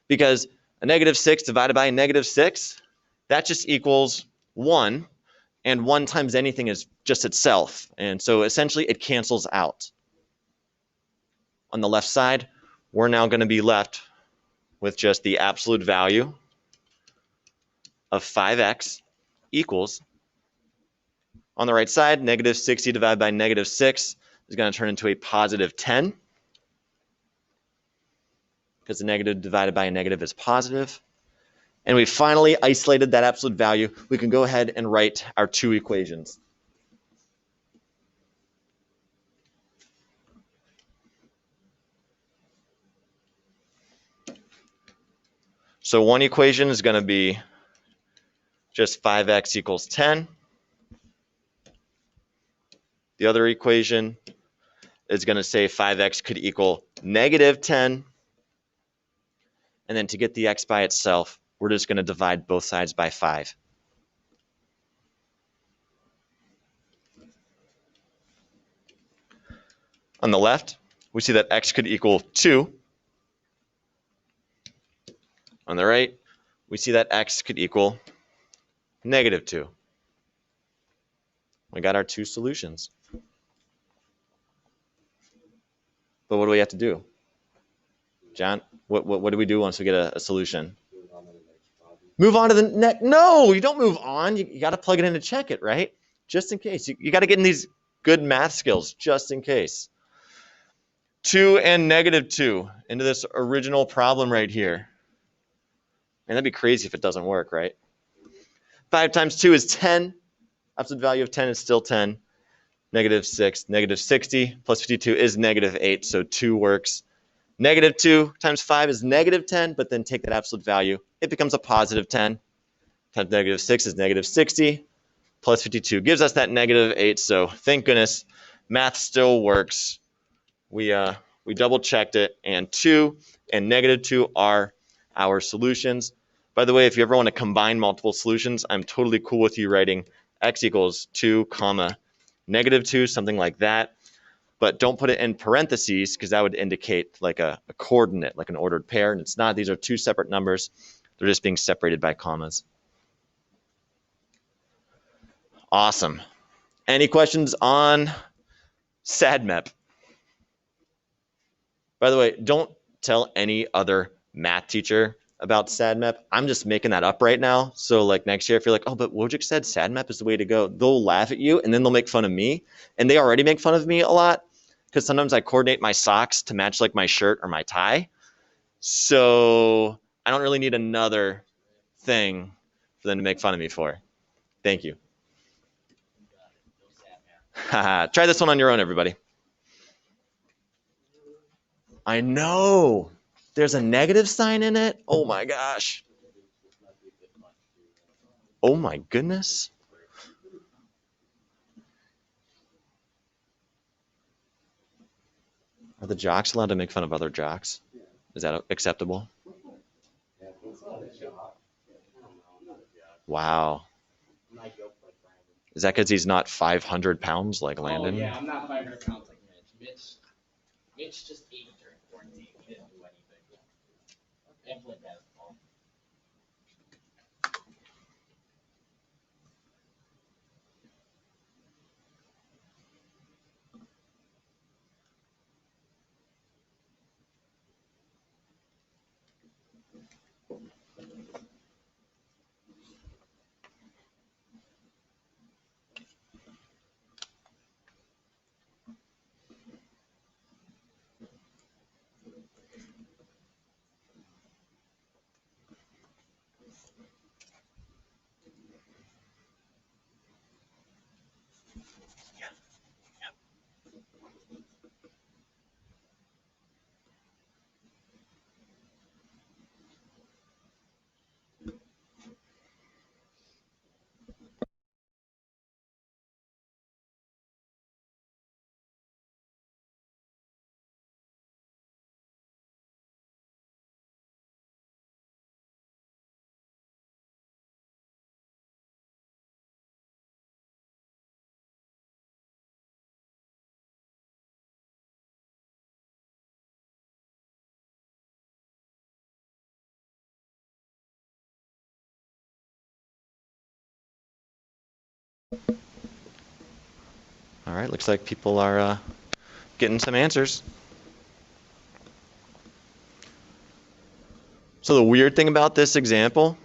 Because a negative 6 divided by a negative 6, that just equals 1. And 1 times anything is just itself. And so essentially it cancels out. On the left side, we're now going to be left with just the absolute value of 5x equals, on the right side, negative 60 divided by negative 6 is going to turn into a positive 10, because the negative divided by a negative is positive. And we finally isolated that absolute value. We can go ahead and write our 2 equations. So one equation is going to be just 5x equals 10. The other equation is going to say 5x could equal negative 10. And then to get the x by itself, we're just going to divide both sides by 5. On the left, we see that x could equal 2. On the right, we see that x could equal negative 2. We got our 2 solutions. But what do we have to do? John, what do we do once we get a solution? Move on to the next. No, you don't move on. You got to plug it in to check it, right? Just in case. You got to get in these good math skills, just in case. 2 and negative 2 into this original problem right here. And that'd be crazy if it doesn't work, right? 5 times 2 is 10. Absolute value of 10 is still 10. Negative 6, negative 60 plus 52 is negative 8, so 2 works. Negative 2 times 5 is negative 10, but then take that absolute value. It becomes a positive 10. Times negative 6 is negative 60. Plus 52 gives us that negative 8, so thank goodness math still works. We double checked it, and 2 and negative 2 are our solutions. By the way, if you ever want to combine multiple solutions, I'm totally cool with you writing x equals 2 comma negative 2, something like that. But don't put it in parentheses, because that would indicate like a coordinate, like an ordered pair, and it's not. These are 2 separate numbers. They're just being separated by commas. Awesome. Any questions on SADMEP? By the way, don't tell any other math teacher about SADMEP. I'm just making that up right now. So like next year, if you're like, oh, but Wojcik said SADMEP is the way to go, they'll laugh at you and then they'll make fun of me. And they already make fun of me a lot because sometimes I coordinate my socks to match like my shirt or my tie. So I don't really need another thing for them to make fun of me for. Thank you. Try this one on your own, everybody. I know. There's a negative sign in it. Oh my gosh. Oh my goodness. Are the jocks allowed to make fun of other jocks? Is that acceptable? Wow. Is that because he's not 500 pounds like Landon? Oh, yeah, I'm not 500 pounds like Mitch. Mitch just ate during quarantine. He didn't do anything. And played basketball. All right, looks like people are getting some answers. So the weird thing about this example,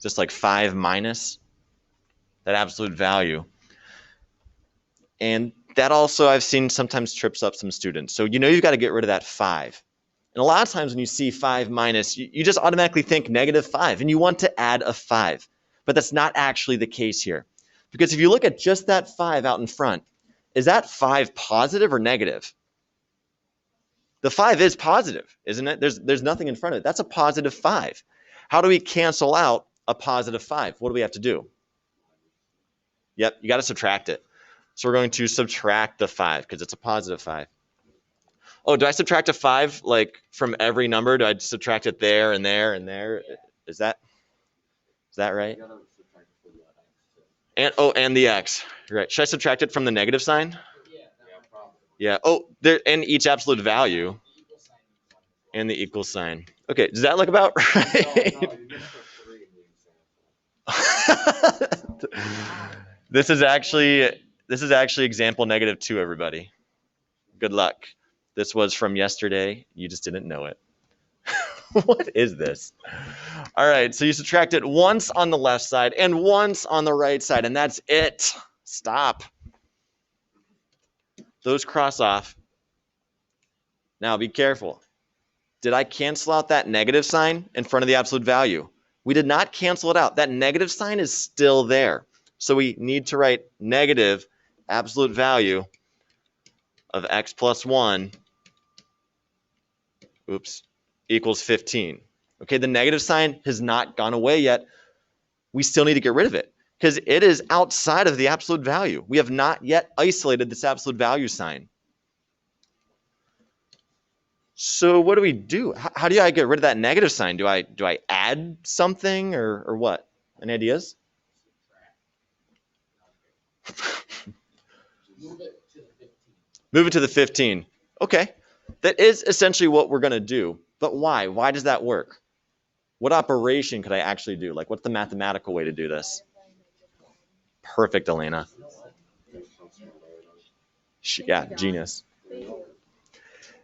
just like 5 minus that absolute value. And that also I've seen sometimes trips up some students. So you know you've got to get rid of that 5. And a lot of times when you see 5 minus, you just automatically think -5, and you want to add a 5. But that's not actually the case here. Because if you look at just that 5 out in front, is that 5 positive or negative? The 5 is positive, isn't it? There's nothing in front of it. That's a positive 5. How do we cancel out a positive 5? What do we have to do? Yep, you got to subtract it. So we're going to subtract the 5 because it's a positive 5. Oh, do I subtract a 5 like from every number? Do I subtract it there and there and there? Is that right? You gotta subtract it from the X. And the X. Right. Should I subtract it from the negative sign? Yeah, Yeah, probably. Yeah. Oh, there and each absolute value the equal sign means one. and the equal sign. Okay, does that look about No, right? you missed the 3 in the example. This is actually example -2, everybody. Good luck. This was from yesterday. You just didn't know it. What is this? All right, so you subtract it once on the left side and once on the right side, and that's it. Stop. Those cross off. Now be careful. Did I cancel out that negative sign in front of the absolute value? We did not cancel it out. That negative sign is still there. So we need to write negative absolute value of x plus 1, equals 15. Okay, the negative sign has not gone away yet. We still need to get rid of it because it is outside of the absolute value. We have not yet isolated this absolute value sign. So what do we do? How do I get rid of that negative sign? Do I add something or what? Any ideas? Move it to the 15. Move it to the 15. Okay. That is essentially what we're going to do. But why? Why does that work? What operation could I actually do? Like, what's the mathematical way to do this? Perfect, Elena. Yeah, genius.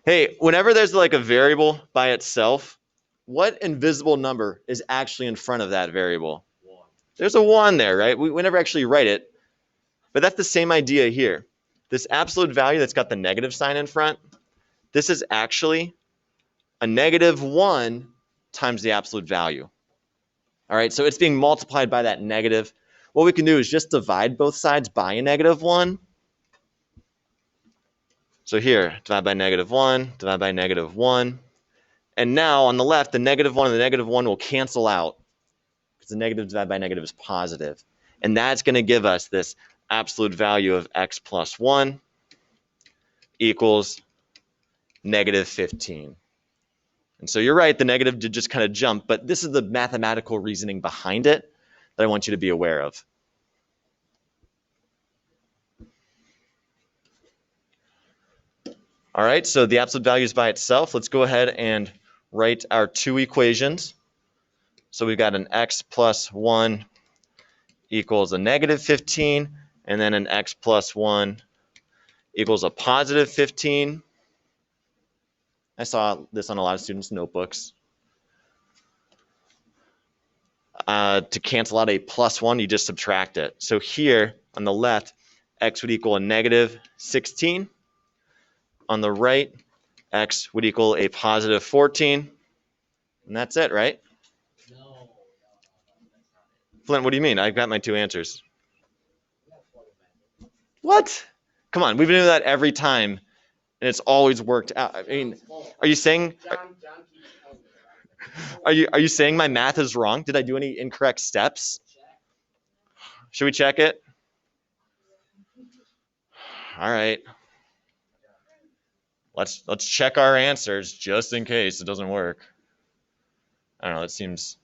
Hey, whenever there's like a variable by itself, what invisible number is actually in front of that variable? 1. There's a 1 there, right? We never actually write it. But that's the same idea here. This absolute value that's got the negative sign in front, this is actually a -1 times the absolute value. All right, so it's being multiplied by that negative. What we can do is just divide both sides by a -1. So here, divide by -1, divide by -1. And now on the left, the -1 and the -1 will cancel out because the negative divided by negative is positive. And that's going to give us this absolute value of x plus 1 equals -15. And so you're right, the negative did just kind of jump, but this is the mathematical reasoning behind it that I want you to be aware of. All right, so the absolute value is by itself. Let's go ahead and write our 2 equations. So we've got an x plus 1 equals a -15, and then an x plus 1 equals a positive 15. I saw this on a lot of students' notebooks. To cancel out a plus 1, you just subtract it. So here on the left, x would equal a -16. On the right, x would equal a positive 14. And that's it, right? No, that's not it. Flint, what do you mean? I've got my 2 answers. That's what it meant. What? Come on, we've been doing that every time, and it's always worked out. I mean, are you saying John keeps telling me about it. are you saying my math is wrong? Did I do any incorrect steps? Check. Should we check it? All right. Let's check our answers just in case it doesn't work. I don't know, it seems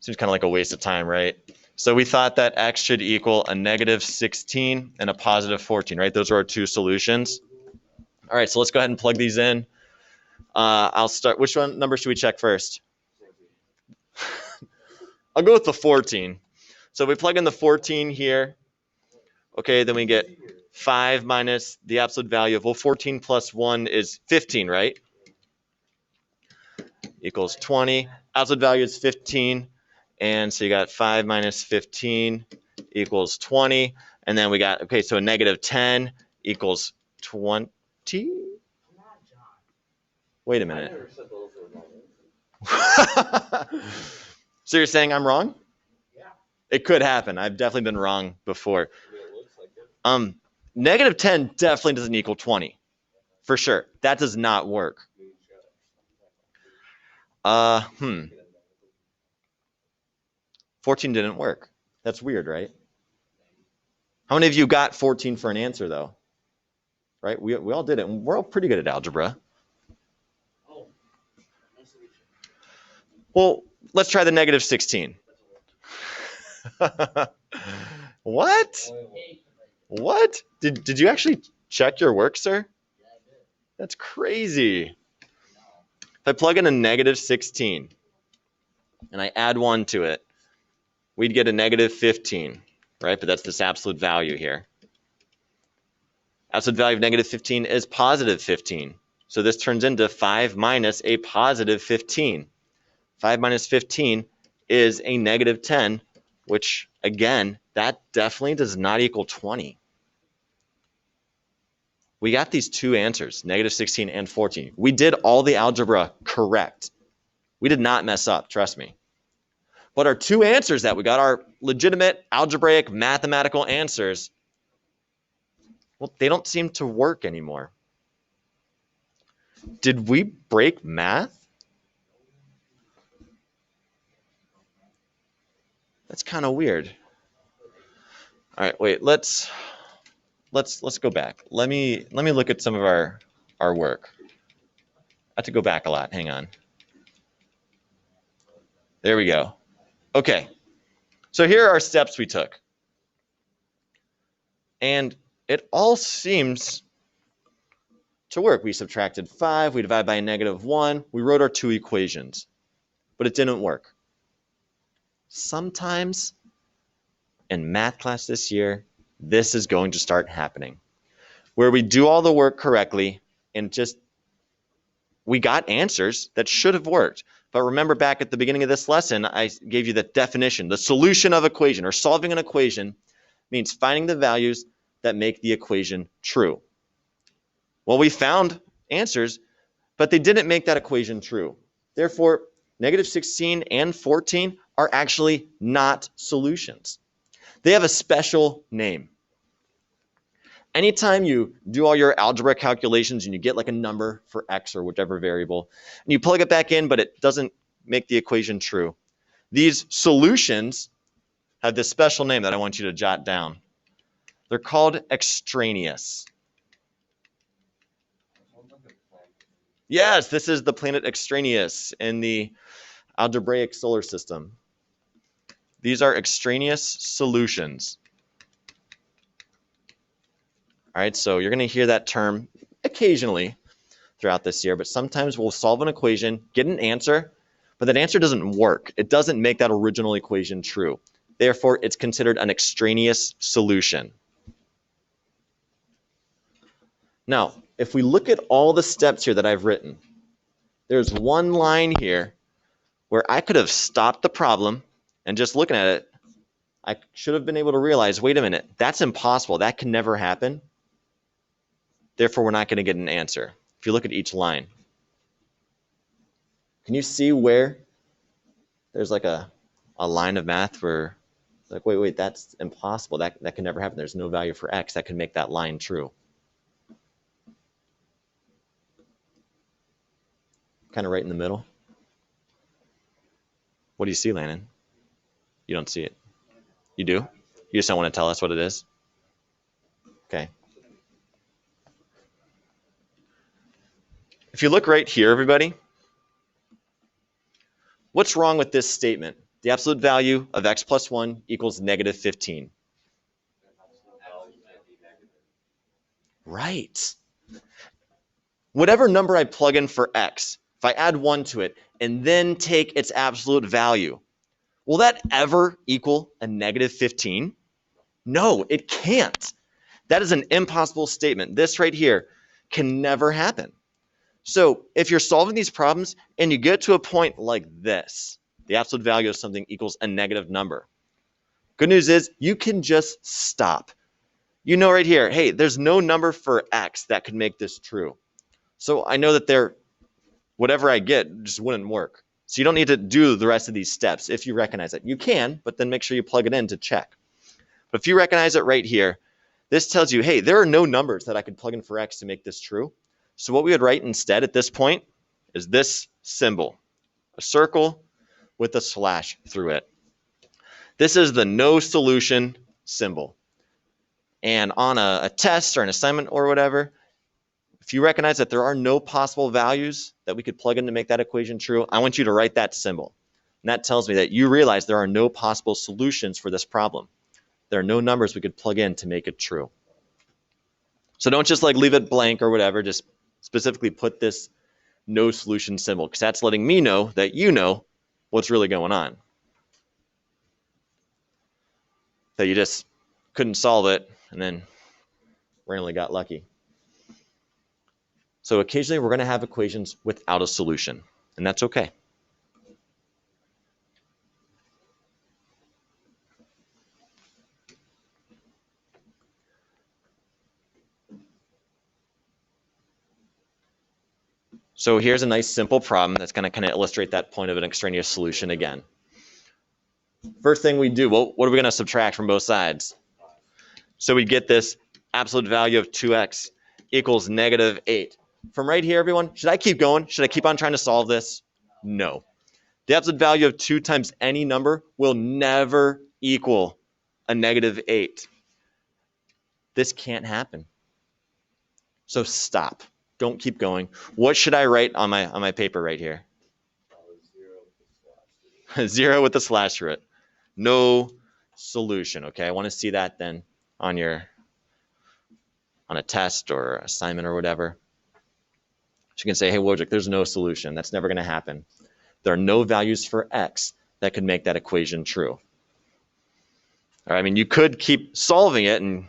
kind of like a waste of time, right? So we thought that x should equal a -16 and a positive 14, right? Those are our 2 solutions. All right, so let's go ahead and plug these in. I'll start. Which number should we check first? I'll go with the 14. So we plug in the 14 here. Okay, then we get 5 minus the absolute value of, well, 14 plus 1 is 15, right? Equals 20. Absolute value is 15. And so you got 5 minus 15 equals 20. And then we got, okay, so a negative 10 equals 20. Come on, John. Wait a I minute. never said those were my answers. So you're saying I'm wrong? Yeah. It could happen. I've definitely been wrong before. I mean, it looks like it. Negative 10 definitely doesn't equal 20. For sure. That does not work. Moonshot. 14 didn't work. That's weird, right? How many of you got 14 for an answer, though? Right? We all did it. And we're all pretty good at algebra. Oh, no solution. Well, let's try the negative 16. What? Hey, What? Did you actually check your work, sir? yeah, I did. That's crazy. No. If I plug in a negative 16 and I add 1 to it, we'd get a negative 15, right? But that's this absolute value here. Absolute value of negative 15 is positive 15. So this turns into 5 minus a positive 15. 5 minus 15 is a negative 10, which, again, that definitely does not equal 20. We got these two answers, negative 16 and 14. We did all the algebra correct. We did not mess up, trust me. But our two answers that we got, our legitimate algebraic mathematical answers, well, they don't seem to work anymore. Did we break math? That's kind of weird. All right, wait, let's go back. Let me look at some of our work. I have to go back a lot. Hang on. There we go. Okay. So here are steps we took. And it all seems to work. We subtracted 5, we divide by a negative 1, we wrote our two equations, but it didn't work. Sometimes in math class this year, this is going to start happening, where we do all the work correctly and just we got answers that should have worked. But remember back at the beginning of this lesson, I gave you the definition. The solution of equation, or solving an equation, means finding the values that make the equation true. Well, we found answers, but they didn't make that equation true. Therefore, negative 16 and 14 are actually not solutions. They have a special name. Anytime you do all your algebra calculations and you get like a number for x or whichever variable, and you plug it back in, but it doesn't make the equation true, these solutions have this special name that I want you to jot down. They're called extraneous. Yes, this is the planet Extraneous in the algebraic solar system. These are extraneous solutions. All right, so you're going to hear that term occasionally throughout this year, but sometimes we'll solve an equation, get an answer, but that answer doesn't work. It doesn't make that original equation true. Therefore, it's considered an extraneous solution. Now, if we look at all the steps here that I've written, there's one line here where I could have stopped the problem and just looking at it, I should have been able to realize, wait a minute, that's impossible. That can never happen. Therefore, we're not going to get an answer. If you look at each line, can you see where there's like a line of math where it's like, wait, that's impossible. That can never happen. There's no value for x that can make that line true. Kind of right in the middle. What do you see, Landon? You don't see it. You do? You just don't want to tell us what it is? Okay. If you look right here, everybody, what's wrong with this statement? The absolute value of x plus 1 equals negative 15. Right. Whatever number I plug in for x, if I add 1 to it and then take its absolute value, will that ever equal a negative 15? No, it can't. That is an impossible statement. This right here can never happen. So if you're solving these problems and you get to a point like this, the absolute value of something equals a negative number. Good news is you can just stop. You know right here, hey, there's no number for x that could make this true. So I know that whatever I get just wouldn't work. So you don't need to do the rest of these steps if you recognize it. You can, but then make sure you plug it in to check. But if you recognize it right here, this tells you, hey, there are no numbers that I could plug in for x to make this true. So what we would write instead at this point is this symbol, a circle with a slash through it. This is the no solution symbol. And on a test or an assignment or whatever, if you recognize that there are no possible values that we could plug in to make that equation true, I want you to write that symbol. And that tells me that you realize there are no possible solutions for this problem. There are no numbers we could plug in to make it true. So don't just like leave it blank or whatever, just specifically put this no solution symbol, because that's letting me know that you know what's really going on. That you just couldn't solve it and then randomly got lucky. So occasionally we're going to have equations without a solution, and that's okay. So here's a nice simple problem that's going to kind of illustrate that point of an extraneous solution again. First thing we do, well, what are we going to subtract from both sides? So we get this absolute value of 2x equals negative 8. From right here, everyone, should I keep going? Should I keep on trying to solve this? No. The absolute value of 2 times any number will never equal a negative 8. This can't happen. So stop. Don't keep going. What should I write on my paper right here? 0 with the slash through it. No solution. Okay, I want to see that then on a test or assignment or whatever. So you can say, hey, Wojcik, there's no solution. That's never going to happen. There are no values for x that could make that equation true. All right, I mean, you could keep solving it and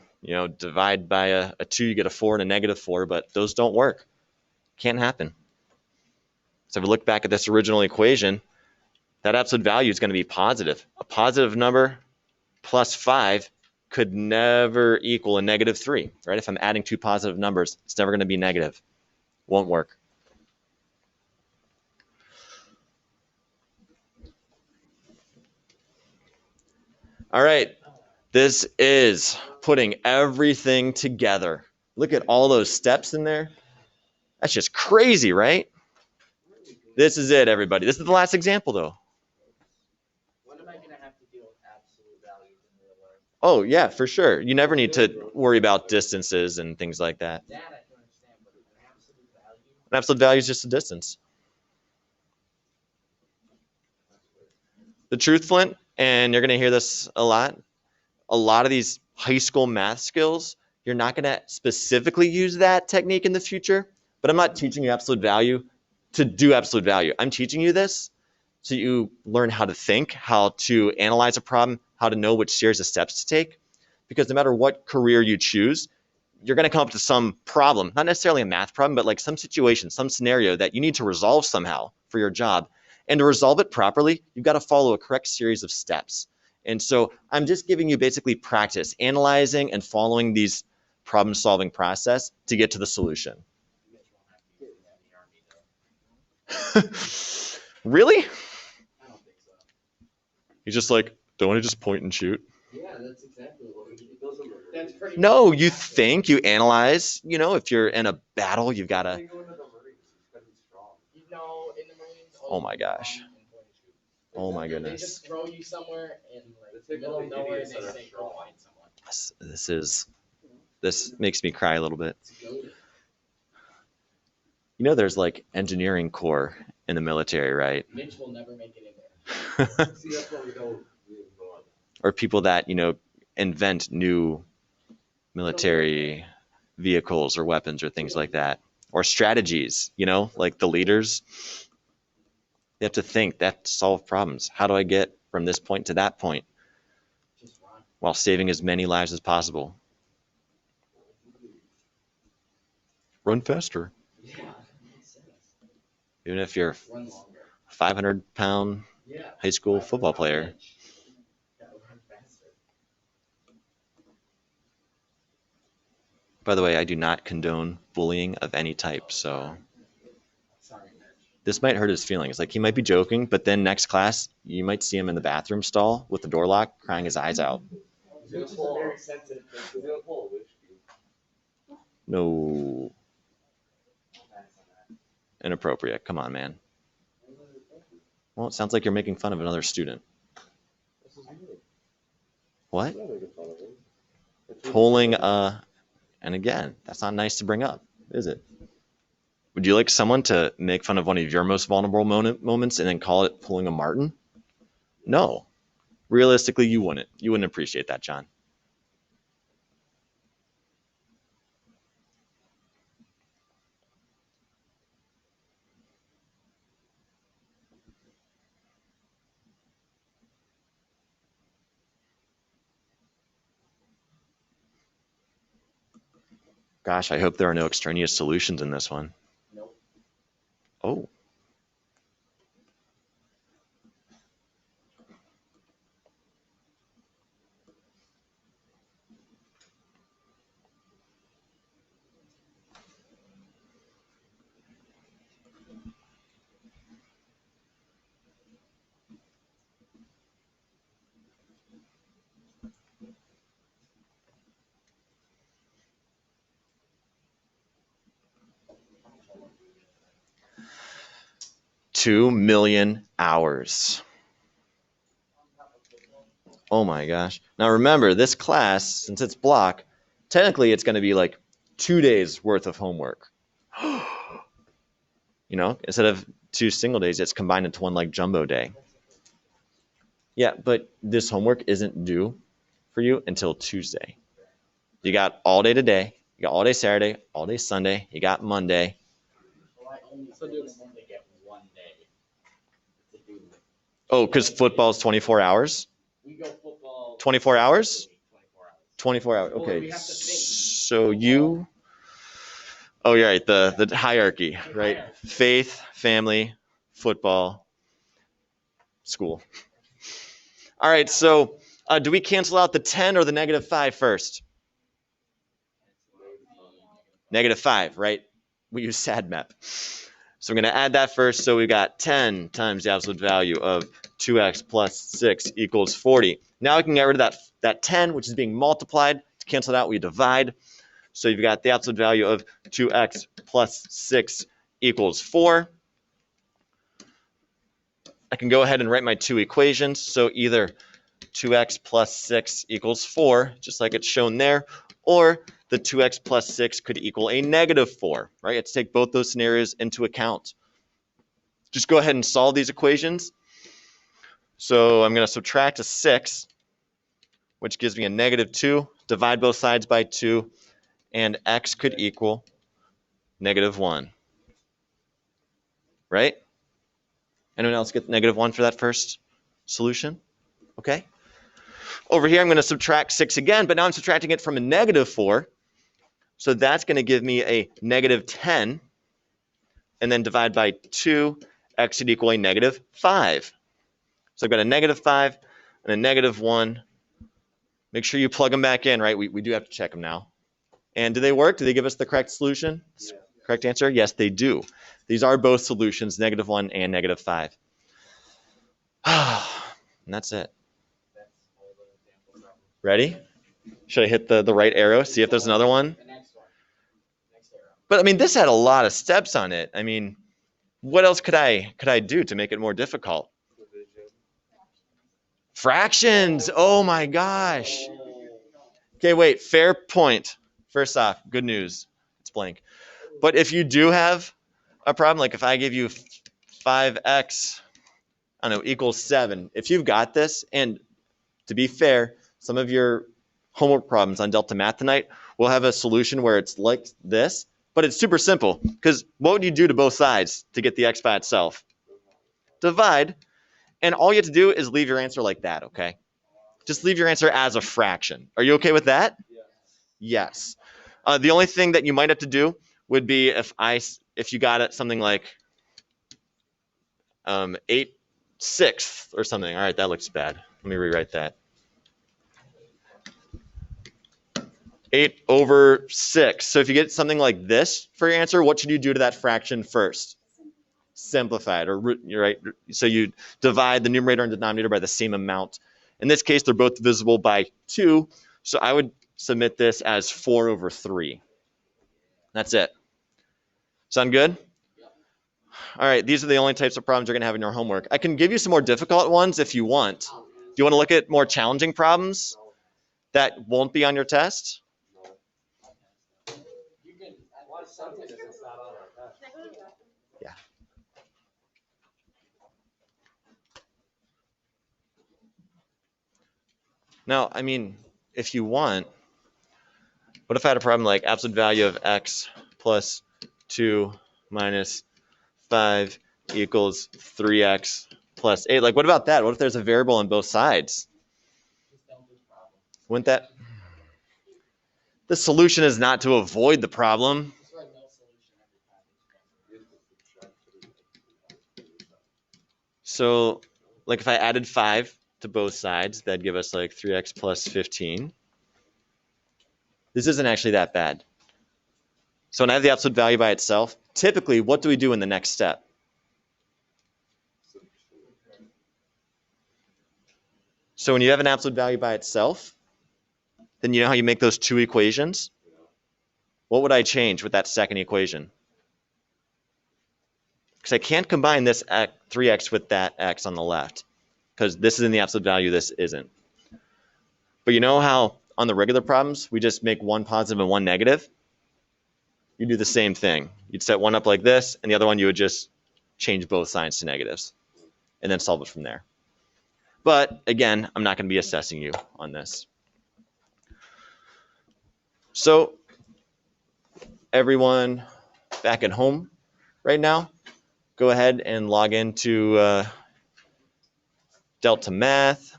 divide by a 2, you get a 4 and a negative 4, but those don't work. Can't happen. So if we look back at this original equation, that absolute value is going to be positive. A positive number plus 5 could never equal a negative 3, right? If I'm adding 2 positive numbers, it's never going to be negative. Won't work. All right, this is putting everything together. Look at all those steps in there. That's just crazy, right? This is it, everybody. This is the last example, though. When am I going to have to deal with absolute values in real life? Oh, yeah, for sure. You never need to worry about distances and things like that. That I can understand, but an absolute value? An absolute value is just a distance. The truth, Flint, and you're going to hear this a lot of these high school math skills, you're not going to specifically use that technique in the future, but I'm not teaching you absolute value to do absolute value. I'm teaching you this so you learn how to think, how to analyze a problem, how to know which series of steps to take, because no matter what career you choose, you're going to come up to some problem, not necessarily a math problem, but like some situation, some scenario that you need to resolve somehow for your job. And to resolve it properly, you've got to follow a correct series of steps. And so I'm just giving you basically practice, analyzing and following these problem-solving process to get to the solution. Really? I don't think so. He's just like, don't want to just point and shoot? Yeah, that's exactly what it does. That's pretty No, much you what happened. think, you analyze. If you're in a battle, you've got to. You go into the Marines, it's gotta be strong. You know, in the Marines, Oh my gosh. Oh my They goodness. just throw you somewhere in They like take middle all of the nowhere and idiots they that are say, strong. go find someone. This makes me cry a little bit. It's goated. There's like engineering corps in the military, right? Mitch will never make it in there. See, that's why we don't go on. Or people that, invent new military vehicles or weapons or things like that. Or strategies, like the leaders. They have to think, they have to solve problems. How do I get from this point to that point? Just run. while saving as many lives as possible. Run faster. Yeah, makes sense. Even if you're Run longer. a 500-pound Yeah. high school football player. Gotta run faster. By the way, I do not condone bullying of any type, so Sorry, Mitch. this might hurt his feelings. Like, he might be joking, but then next class, you might see him in the bathroom stall with the door locked, crying his eyes out. Mitch is a very sensitive person. No, I'll pass on that. inappropriate. Come on, man. Well, it sounds like you're making fun of another student. What? Pulling, and again, that's not nice to bring up, is it? Would you like someone to make fun of one of your most vulnerable moments and then call it pulling a Martin? No. Realistically, you wouldn't. You wouldn't appreciate that, John. Gosh, I hope there are no extraneous solutions in this one. Nope. Oh. $2 million hours. Oh my gosh. Now remember, this class, since it's block, technically it's going to be like 2 days worth of homework. You know, instead of 2 single days, it's combined into one like jumbo day. Yeah, but this homework isn't due for you until Tuesday. You got all day today, you got all day Saturday, all day Sunday, you got Monday. Well, I only only get 1 day to do. Oh, because football is 24 hours? We go football. 24 hours? 24 hours. 24 hours. Well, Okay. we have to think. So you. Oh, you're right. The hierarchy, right? Faith, family, football, school. All right. So do we cancel out the 10 or the -5 first? -5, right? We use SADMAP. So I'm going to add that first. So we've got 10 times the absolute value of 2x plus 6 equals 40. Now we can get rid of that 10, which is being multiplied. To cancel it out, we divide. So you've got the absolute value of 2x plus 6 equals 4. I can go ahead and write my 2 equations. So either 2x plus 6 equals 4, just like it's shown there, or the 2x plus 6 could equal a -4, right? Let's take both those scenarios into account. Just go ahead and solve these equations. So I'm going to subtract a 6, which gives me a -2, divide both sides by 2, and x could equal -1, right? Anyone else get -1 for that first solution? Okay. Over here, I'm going to subtract 6 again, but now I'm subtracting it from a -4. So that's going to give me a -10, and then divide by 2, x should equal a -5. So I've got a -5 and a -1. Make sure you plug them back in, right? We do have to check them now. And do they work? Do they give us the correct solution? Yeah. Correct answer? Yes, they do. These are both solutions, -1 and -5. And that's it. That's all the example problems. Ready? Should I hit the right arrow? See if there's another one? The next one. Next arrow. But I mean, this had a lot of steps on it. I mean, what else could I do to make it more difficult? Fractions. Oh my gosh. Okay, wait. Fair point. First off, good news. It's blank. But if you do have a problem, like if I give you 5x, I don't know, equals 7. If you've got this, and to be fair, some of your homework problems on Delta Math tonight will have a solution where it's like this, but it's super simple. Because what would you do to both sides to get the x by itself? Divide. And all you have to do is leave your answer like that, okay? just leave your answer as a fraction. Are you okay with that? Yes. The only thing that you might have to do would be if you got it something like 8/6 or something. All right, that looks bad. Let me rewrite that. 8/6. So if you get something like this for your answer, what should you do to that fraction first? Simplify it, or right. So you divide the numerator and denominator by the same amount. In this case, they're both divisible by 2. So I would submit this as 4/3. That's it. Sound good? All right, these are the only types of problems you're going to have in your homework. I can give you some more difficult ones if you want. Do you want to look at more challenging problems that won't be on your test? Yeah. Now, I mean, if you want, what if I had a problem like absolute value of x plus 2 minus 5 equals 3x plus 8? Like, what about that? What if there's a variable on both sides? Wouldn't that? The solution is not to avoid the problem. So, like if I added 5 to both sides, that'd give us like 3x plus 15. This isn't actually that bad. So when I have the absolute value by itself, typically, what do we do in the next step? So when you have an absolute value by itself, then you know how you make those two equations? What would I change with that second equation? Because I can't combine this 3x with that x on the left, because this is in the absolute value, this isn't. But you know how on the regular problems, we just make one positive and one negative? You do the same thing. You'd set one up like this, and the other one you would just change both signs to negatives, and then solve it from there. But again, I'm not going to be assessing you on this. So everyone back at home right now, go ahead and log into Delta Math,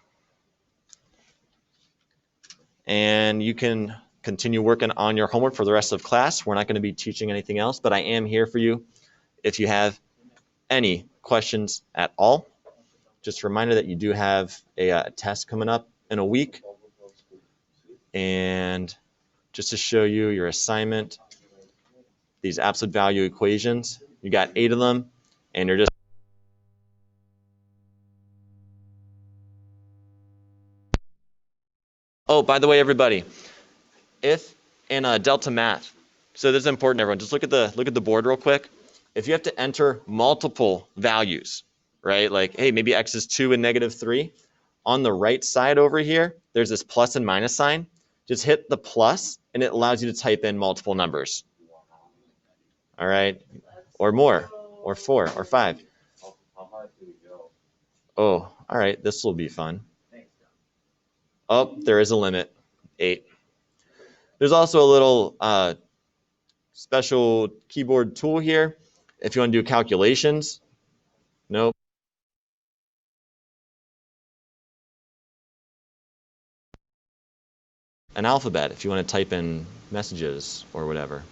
and you can continue working on your homework for the rest of class. We're not going to be teaching anything else, but I am here for you if you have any questions at all. Just a reminder that you do have a test coming up in a week. And just to show you your assignment, these absolute value equations, you got 8 of them, and you're just oh, by the way, everybody, if in Delta Math, so this is important, everyone, just look at the board real quick. If you have to enter multiple values, right, like, hey, maybe x is 2 and -3, on the right side over here, there's this plus and minus sign. Just hit the plus, and it allows you to type in multiple numbers. All right, or more, or 4, or 5. Oh, all right, this will be fun. Oh, there is a limit, 8. There's also a little special keyboard tool here if you want to do calculations. Nope. An alphabet if you want to type in messages or whatever.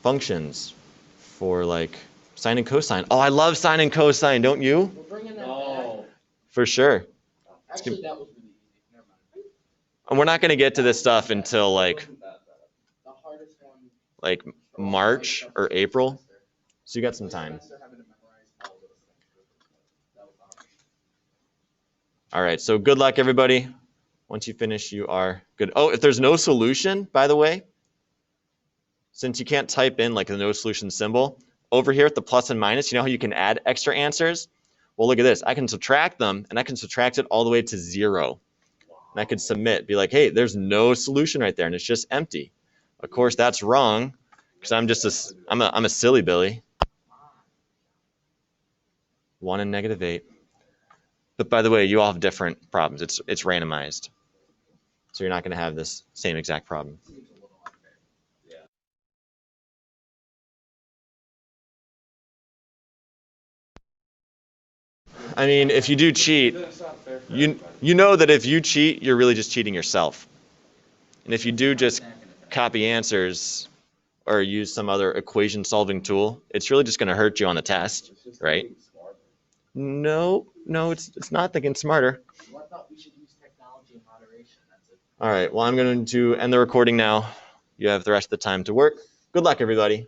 Functions for like sine and cosine. Oh, I love sine and cosine, don't you? We're bringing that back. For sure. Actually, that was really easy. Never mind. And we're not going to get to this stuff until like The hardest one. like March or April. So you got some time. All right, so good luck, everybody. Once you finish, you are good. Oh, if there's no solution, by the way, since you can't type in like the no solution symbol, over here at the plus and minus, you know how you can add extra answers? Well, look at this. I can subtract them, and I can subtract it all the way to 0. And I can submit, be like, hey, there's no solution right there, and it's just empty. Of course, that's wrong, because I'm a silly Billy. 1 and -8. But by the way, you all have different problems. It's randomized. So you're not going to have this same exact problem. I mean, if you do cheat, Then it's not fair for you everybody. you know that if you cheat, you're really just cheating yourself. And if you do just copy answers or use some other equation solving tool, it's really just going to hurt you on the test, It's just right? being smarter. No, it's not thinking smarter. Well, I thought we should use technology in moderation. That's it. All right, well, I'm going to end the recording now. You have the rest of the time to work. Good luck, everybody.